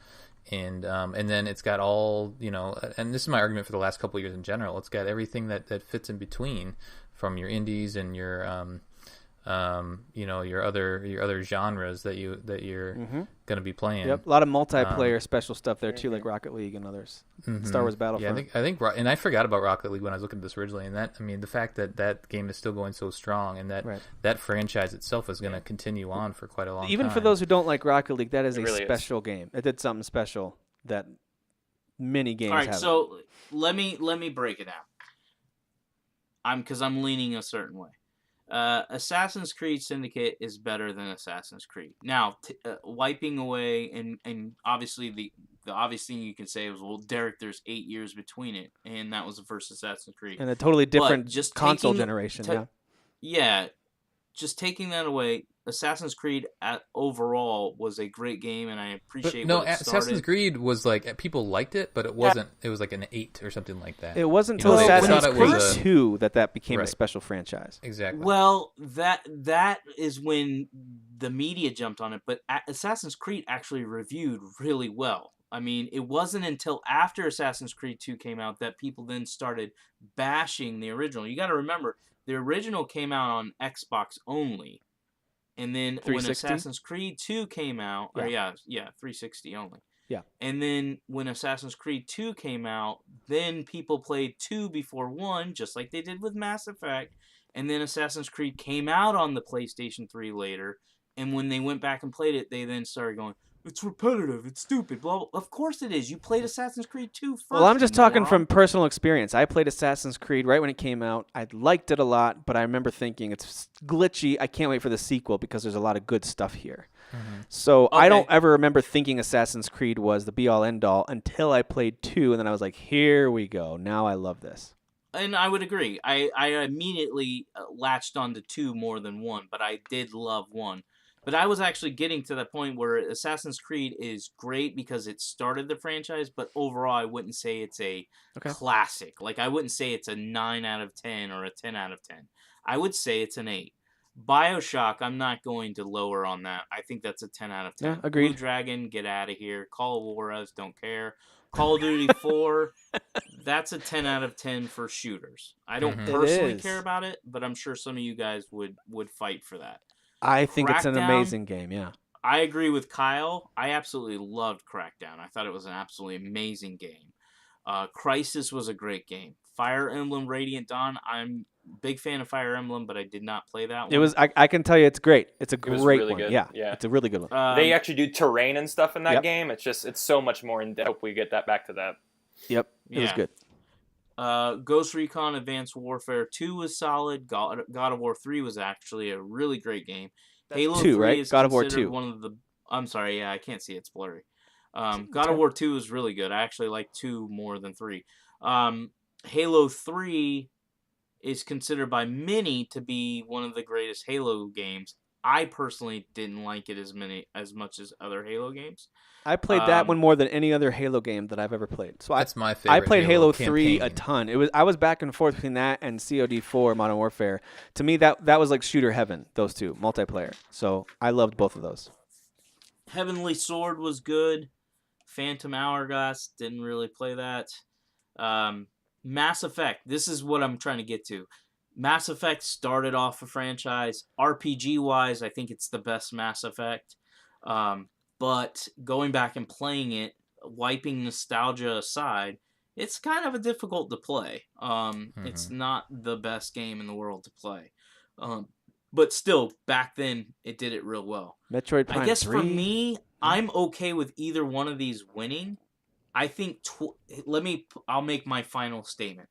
And then it's got all, and this is my argument for the last couple of years in general. It's got everything that fits in between, from your indies and your your other genres that you're going to be playing. Yep, a lot of multiplayer special stuff there too, like Rocket League and others. Star Wars Battlefront. Yeah, I think, and I forgot about Rocket League when I was looking at this originally. And the fact that game is still going so strong, and that franchise itself is going to continue on for quite a long time. Even for those who don't like Rocket League, that is a really special game. It did something special that many games All right, haven't. so let me break it down. Because I'm leaning a certain way. Assassin's Creed Syndicate is better than Assassin's Creed. Now, wiping away, and obviously the obvious thing you can say is, well, Derek, there's 8 years between it, and that was the first Assassin's Creed. And a totally different just console generation, yeah. Yeah, just taking that away, Assassin's Creed overall was a great game, and I appreciate what it started. Assassin's Creed was like, people liked it, but it wasn't. It was like an 8 or something like that. It wasn't until Assassin's Creed 2 that became a special franchise. Exactly. Well, that is when the media jumped on it, but Assassin's Creed actually reviewed really well. I mean, it wasn't until after Assassin's Creed 2 came out that people then started bashing the original. You got to remember, the original came out on Xbox only. And then when Assassin's Creed 2 came out, 360 only. Yeah. And then when Assassin's Creed 2 came out, then people played 2 before 1, just like they did with Mass Effect. And then Assassin's Creed came out on the PlayStation 3 later. And when they went back and played it, they then started going, it's repetitive, it's stupid, blah, blah. Of course it is. You played Assassin's Creed 2 first. Well, I'm just talking from personal experience. I played Assassin's Creed right when it came out. I liked it a lot, but I remember thinking it's glitchy. I can't wait for the sequel because there's a lot of good stuff here. So I don't ever remember thinking Assassin's Creed was the be-all, end-all until I played 2, and then I was like, here we go. Now I love this. And I would agree. I immediately latched onto 2 more than 1, but I did love 1. But I was actually getting to the point where Assassin's Creed is great because it started the franchise, but overall I wouldn't say it's a classic. Like, I wouldn't say it's a 9 out of 10 or a 10 out of 10. I would say it's an 8. BioShock, I'm not going to lower on that. I think that's a 10 out of 10. Yeah, agreed. Blue Dragon, get out of here. Call of Juarez, don't care. Call of Duty 4, that's a 10 out of 10 for shooters. I don't personally care about it, but I'm sure some of you guys would fight for that. I think it's an Crackdown, amazing game, yeah. I agree with Kyle. I absolutely loved Crackdown. I thought it was an absolutely amazing game. Crisis was a great game. Fire Emblem Radiant Dawn, I'm a big fan of Fire Emblem, but I did not play that one. It was. I can tell you it's great. It's a great really one. good. Yeah, Yeah. It's a really good one. They actually do terrain and stuff in that Yep. game. It's so much more in depth. Hope we get that back to that. Yep, it was good. Ghost Recon Advanced Warfare 2 was solid. God of War 3 was actually a really great game. Halo 2, 3 right? is God of War considered 2. one of the... I'm sorry, yeah, I can't see. It's blurry. God of War 2 is really good. I actually like 2 more than 3. Halo 3 is considered by many to be one of the greatest Halo games. I personally didn't like it as much as other Halo games. I played that one more than any other Halo game that I've ever played. So That's my I favorite played Halo 3 a campaign. ton. I was back and forth between that and COD4 Modern Warfare. To me, that was like shooter heaven. Those two multiplayer. So I loved both of those. Heavenly Sword was good. Phantom Hourglass, didn't really play that. Mass Effect, this is what I'm trying to get to. Mass Effect started off a franchise. RPG-wise, I think it's the best Mass Effect. But going back and playing it, wiping nostalgia aside, it's kind of a difficult to play. It's not the best game in the world to play. But still, back then, it did it real well. Metroid Prime I guess 3? for me, I'm okay with either one of these winning. I think I'll make my final statement.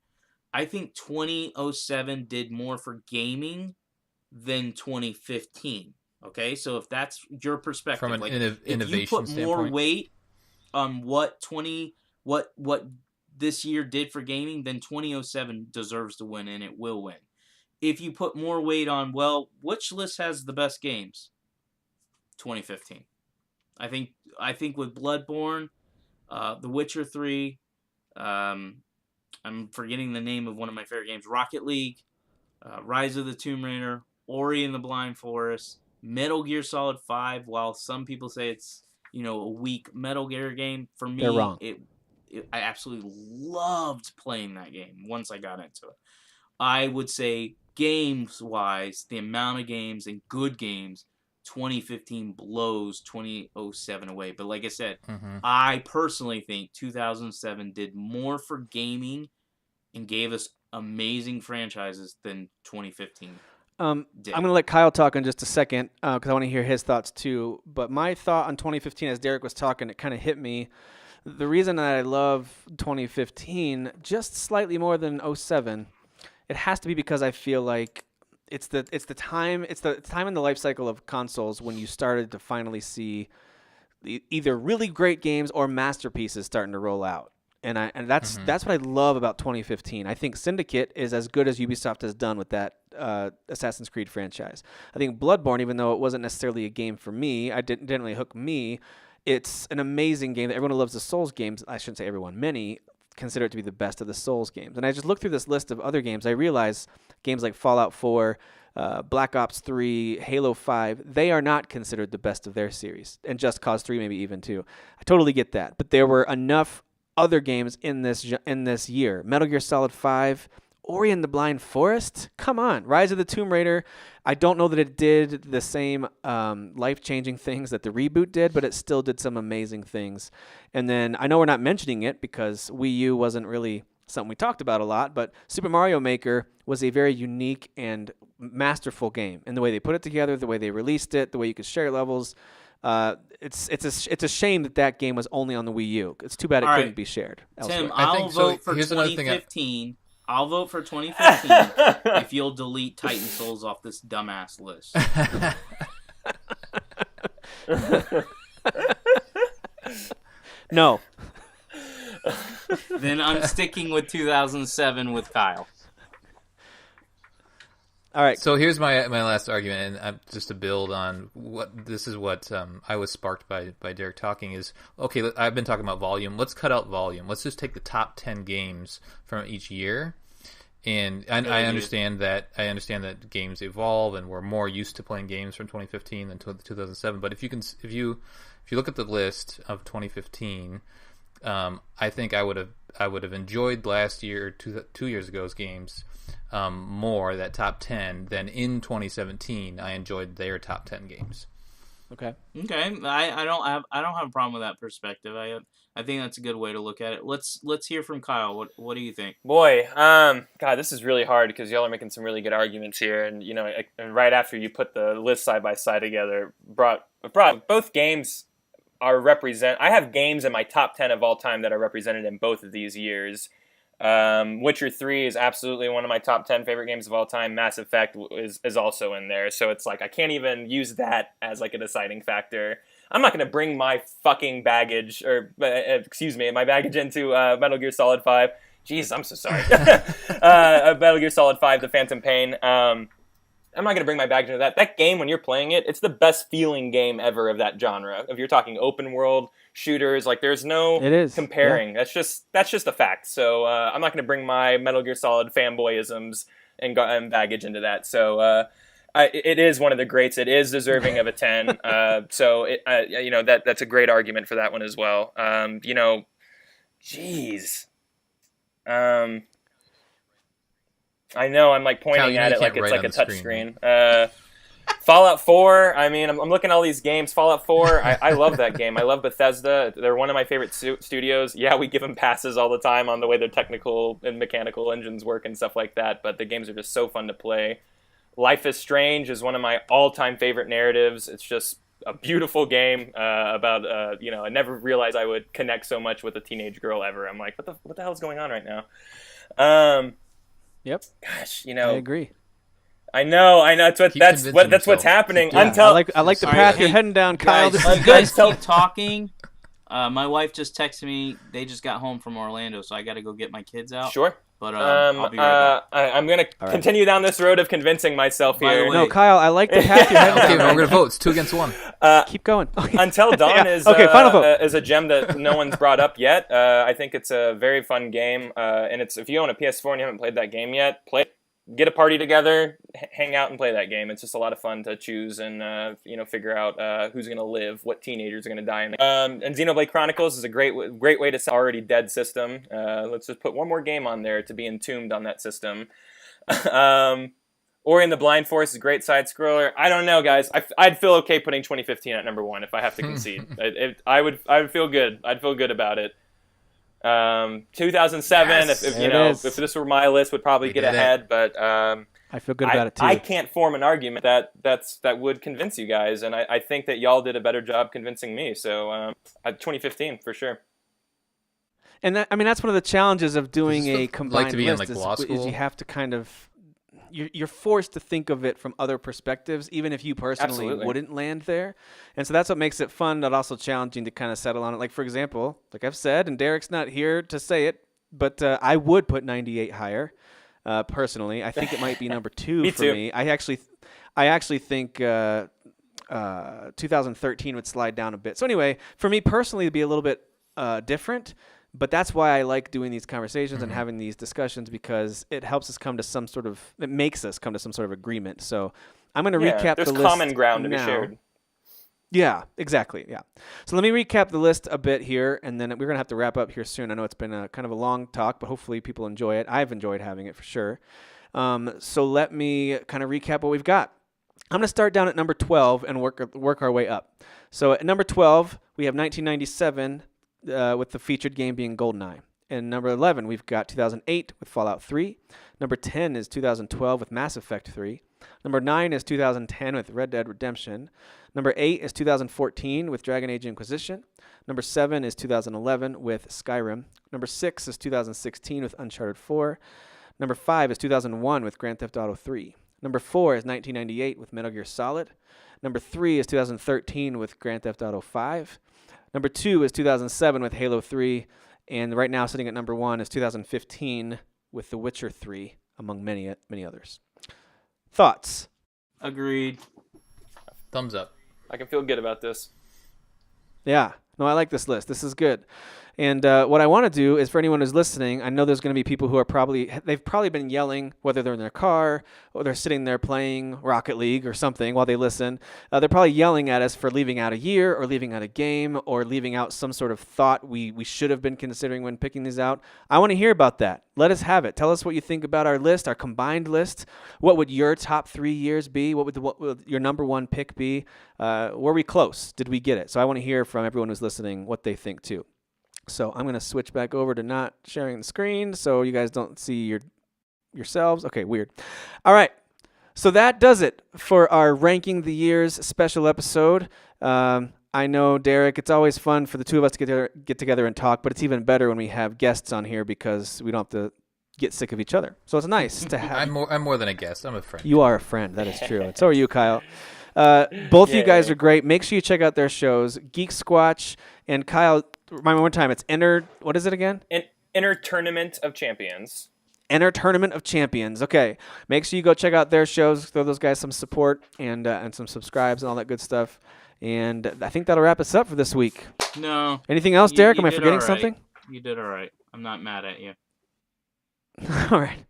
I think 2007 did more for gaming than 2015. Okay, so if that's your perspective, From an if innovation you put more standpoint? weight on what this year did for gaming, then 2007 deserves to win, and it will win. If you put more weight on, well, which list has the best games? 2015. I think with Bloodborne, The Witcher 3, I'm forgetting the name of one of my favorite games, Rocket League, Rise of the Tomb Raider, Ori and the Blind Forest, Metal Gear Solid 5. While some people say it's a weak Metal Gear game, for me, They're wrong. I absolutely loved playing that game once I got into it. I would say games-wise, the amount of games and good games, 2015 blows 2007 away. But like I said, I personally think 2007 did more for gaming and gave us amazing franchises than 2015 did. I'm going to let Kyle talk in just a second because I want to hear his thoughts too. But my thought on 2015, as Derek was talking, it kind of hit me. The reason that I love 2015 just slightly more than 07, it has to be because I feel like it's the time in the life cycle of consoles when you started to finally see either really great games or masterpieces starting to roll out. And that's what I love about 2015. I think Syndicate is as good as Ubisoft has done with that Assassin's Creed franchise. I think Bloodborne, even though it wasn't necessarily a game for me, didn't really hook me. It's an amazing game that everyone who loves the Souls games, I shouldn't say everyone, many consider it to be the best of the Souls games. And I just looked through this list of other games. I realized games like Fallout 4, Black Ops 3, Halo 5, they are not considered the best of their series. And Just Cause 3 maybe even too. I totally get that. But there were enough other games in this year. Metal Gear Solid 5, Ori and the Blind Forest. Come on. Rise of the Tomb Raider. I don't know that it did the same life-changing things that the reboot did, but it still did some amazing things. And then I know we're not mentioning it because Wii U wasn't really something we talked about a lot, but Super Mario Maker was a very unique and masterful game in the way they put it together, the way they released it, the way you could share levels. It's a shame that game was only on the Wii U. It's too bad it couldn't be shared elsewhere. Tim, I'll vote for Here's another thing 2015. I'll vote for 2015 if you'll delete Titan Souls off this dumbass list. No. Then I'm sticking with 2007 with Kyle. All right. So here's my last argument, and just to build on what I was sparked by Derek talking is, okay, I've been talking about volume. Let's cut out volume. Let's just take the top 10 games from each year. And I understand that games evolve, and we're more used to playing games from 2015 than 2007. But if you look at the list of 2015, I think I would have enjoyed last year, 2 years ago's games more, that top 10, than in 2017 I enjoyed their top 10 games. Okay. I don't have a problem with that perspective. I think that's a good way to look at it. Let's hear from Kyle. What do you think? Boy, God, this is really hard because y'all are making some really good arguments here, and and right after you put the list side by side together, brought both games are I have games in my top 10 of all time that are represented in both of these years. Witcher 3 is absolutely one of my top 10 favorite games of all time. Mass Effect is also in there. So it's like I can't even use that as like a deciding factor. I'm not going to bring my fucking baggage, my baggage into Metal Gear Solid 5. Jeez, I'm so sorry. Metal Gear Solid 5, The Phantom Pain. I'm not going to bring my baggage into that. That game, when you're playing it, it's the best feeling game ever of that genre. If you're talking open world shooters, like there's no comparing. Yeah. That's just a fact. So I'm not going to bring my Metal Gear Solid fanboyisms and baggage into that. So it is one of the greats. It is deserving of a 10. So that's a great argument for that one as well. Jeez. I know I'm like pointing at it like it's like a touch screen. Fallout 4. I mean, I'm looking at all these games. Fallout 4. I love that game. I love Bethesda. They're one of my favorite studios. Yeah, we give them passes all the time on the way their technical and mechanical engines work and stuff like that. But the games are just so fun to play. Life is Strange is one of my all-time favorite narratives. It's just a beautiful game about I never realized I would connect so much with a teenage girl ever. I'm like, what the hell is going on right now? Yep. Gosh, I agree. I know. That's what's happening. Yeah, I like the path you're heading down, Kyle. You guys keep talking. My wife just texted me. They just got home from Orlando, so I got to go get my kids out. Sure. But I'll be right back. I'm going to continue down this road of convincing myself here. No, Kyle, I like the path you're heading down. Okay, we're going to vote. It's 2 against 1. Keep going. Until Dawn is final vote. Is a gem that no one's brought up yet. I think it's a very fun game, and it's if you own a PS4 and you haven't played that game yet, play it. Get a party together, hang out and play that game. It's just a lot of fun to choose and figure out who's going to live, what teenagers are going to die in. And Xenoblade Chronicles is a great way to sell already dead system. Let's just put one more game on there to be entombed on that system. Ori and the Blind Forest is a great side scroller. I don't know, guys. I'd feel okay putting 2015 at number 1 if I have to concede. I would feel good. I'd feel good about it. 2007. Yes, if this were my list, would probably get ahead. But I feel good about it too. I can't form an argument that would convince you guys, and I think that y'all did a better job convincing me. So 2015 for sure. And that's one of the challenges of doing a combined to be list in, law school? is you have to kind of you're forced to think of it from other perspectives, even if you personally wouldn't land there. And so that's what makes it fun, but also challenging to kind of settle on it. Like, for example, like I've said, and Derek's not here to say it, but I would put 98 higher, personally. I think it might be number 2 for me. I actually think 2013 would slide down a bit. So anyway, for me personally, it'd be a little bit different. But that's why I like doing these conversations and having these discussions, because it helps us come to it makes us come to some sort of agreement. So I'm going to recap the list. There's common ground to be shared. Yeah, exactly. Yeah. So let me recap the list a bit here, and then we're going to have to wrap up here soon. I know it's been a kind of a long talk, but hopefully people enjoy it. I've enjoyed having it for sure. So let me kind of recap what we've got. I'm going to start down at number 12 and work our way up. So at number 12, we have 1997, with the featured game being GoldenEye. And number 11, we've got 2008 with Fallout 3. Number 10 is 2012 with Mass Effect 3. Number 9 is 2010 with Red Dead Redemption. Number 8 is 2014 with Dragon Age Inquisition. Number 7 is 2011 with Skyrim. Number 6 is 2016 with Uncharted 4. Number 5 is 2001 with Grand Theft Auto 3. Number 4 is 1998 with Metal Gear Solid. Number 3 is 2013 with Grand Theft Auto 5. Number 2 is 2007 with Halo 3, and right now sitting at number 1 is 2015 with The Witcher 3, among many others. Thoughts? Agreed. Thumbs up. I can feel good about this. Yeah. No, I like this list. This is good. And what I want to do is, for anyone who's listening, I know there's going to be people who they've probably been yelling, whether they're in their car or they're sitting there playing Rocket League or something while they listen. They're probably yelling at us for leaving out a year or leaving out a game or leaving out some sort of thought we should have been considering when picking these out. I want to hear about that. Let us have it. Tell us what you think about our list, our combined list. What would your top 3 years be? What would your number 1 pick be? Were we close? Did we get it? So I want to hear from everyone who's listening what they think too. So I'm going to switch back over to not sharing the screen so you guys don't see yourselves. Okay, weird. All right. So that does it for our Ranking the Years special episode. I know, Derek, it's always fun for the two of us to get together and talk, but it's even better when we have guests on here because we don't have to get sick of each other. So it's nice to have... I'm more than a guest. I'm a friend. You are a friend. That is true. And so are you, Kyle. Both of you guys are great. Make sure you check out their shows, Geek Squatch and Kyle. Remind me one time. It's Enter. What is it again? Inner Tournament of Champions. Enter Tournament of Champions. Okay, make sure you go check out their shows, throw those guys some support and some subscribes and all that good stuff. And I think that'll wrap us up for this week. No. Anything else, Derek? Am I did forgetting all right. something? You did all right. I'm not mad at you. All right.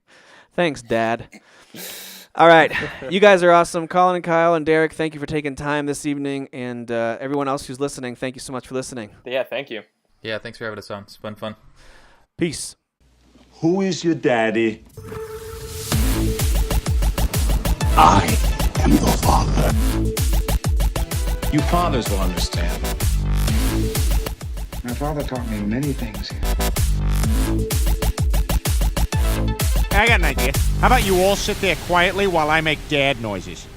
Thanks, Dad. All right. You guys are awesome. Colin and Kyle and Derek, thank you for taking time this evening. And everyone else who's listening, thank you so much for listening. Yeah, thank you. Yeah, thanks for having us on. It's been fun. Peace. Who is your daddy? I am the father. You fathers will understand. My father taught me many things here. I got an idea. How about you all sit there quietly while I make dad noises?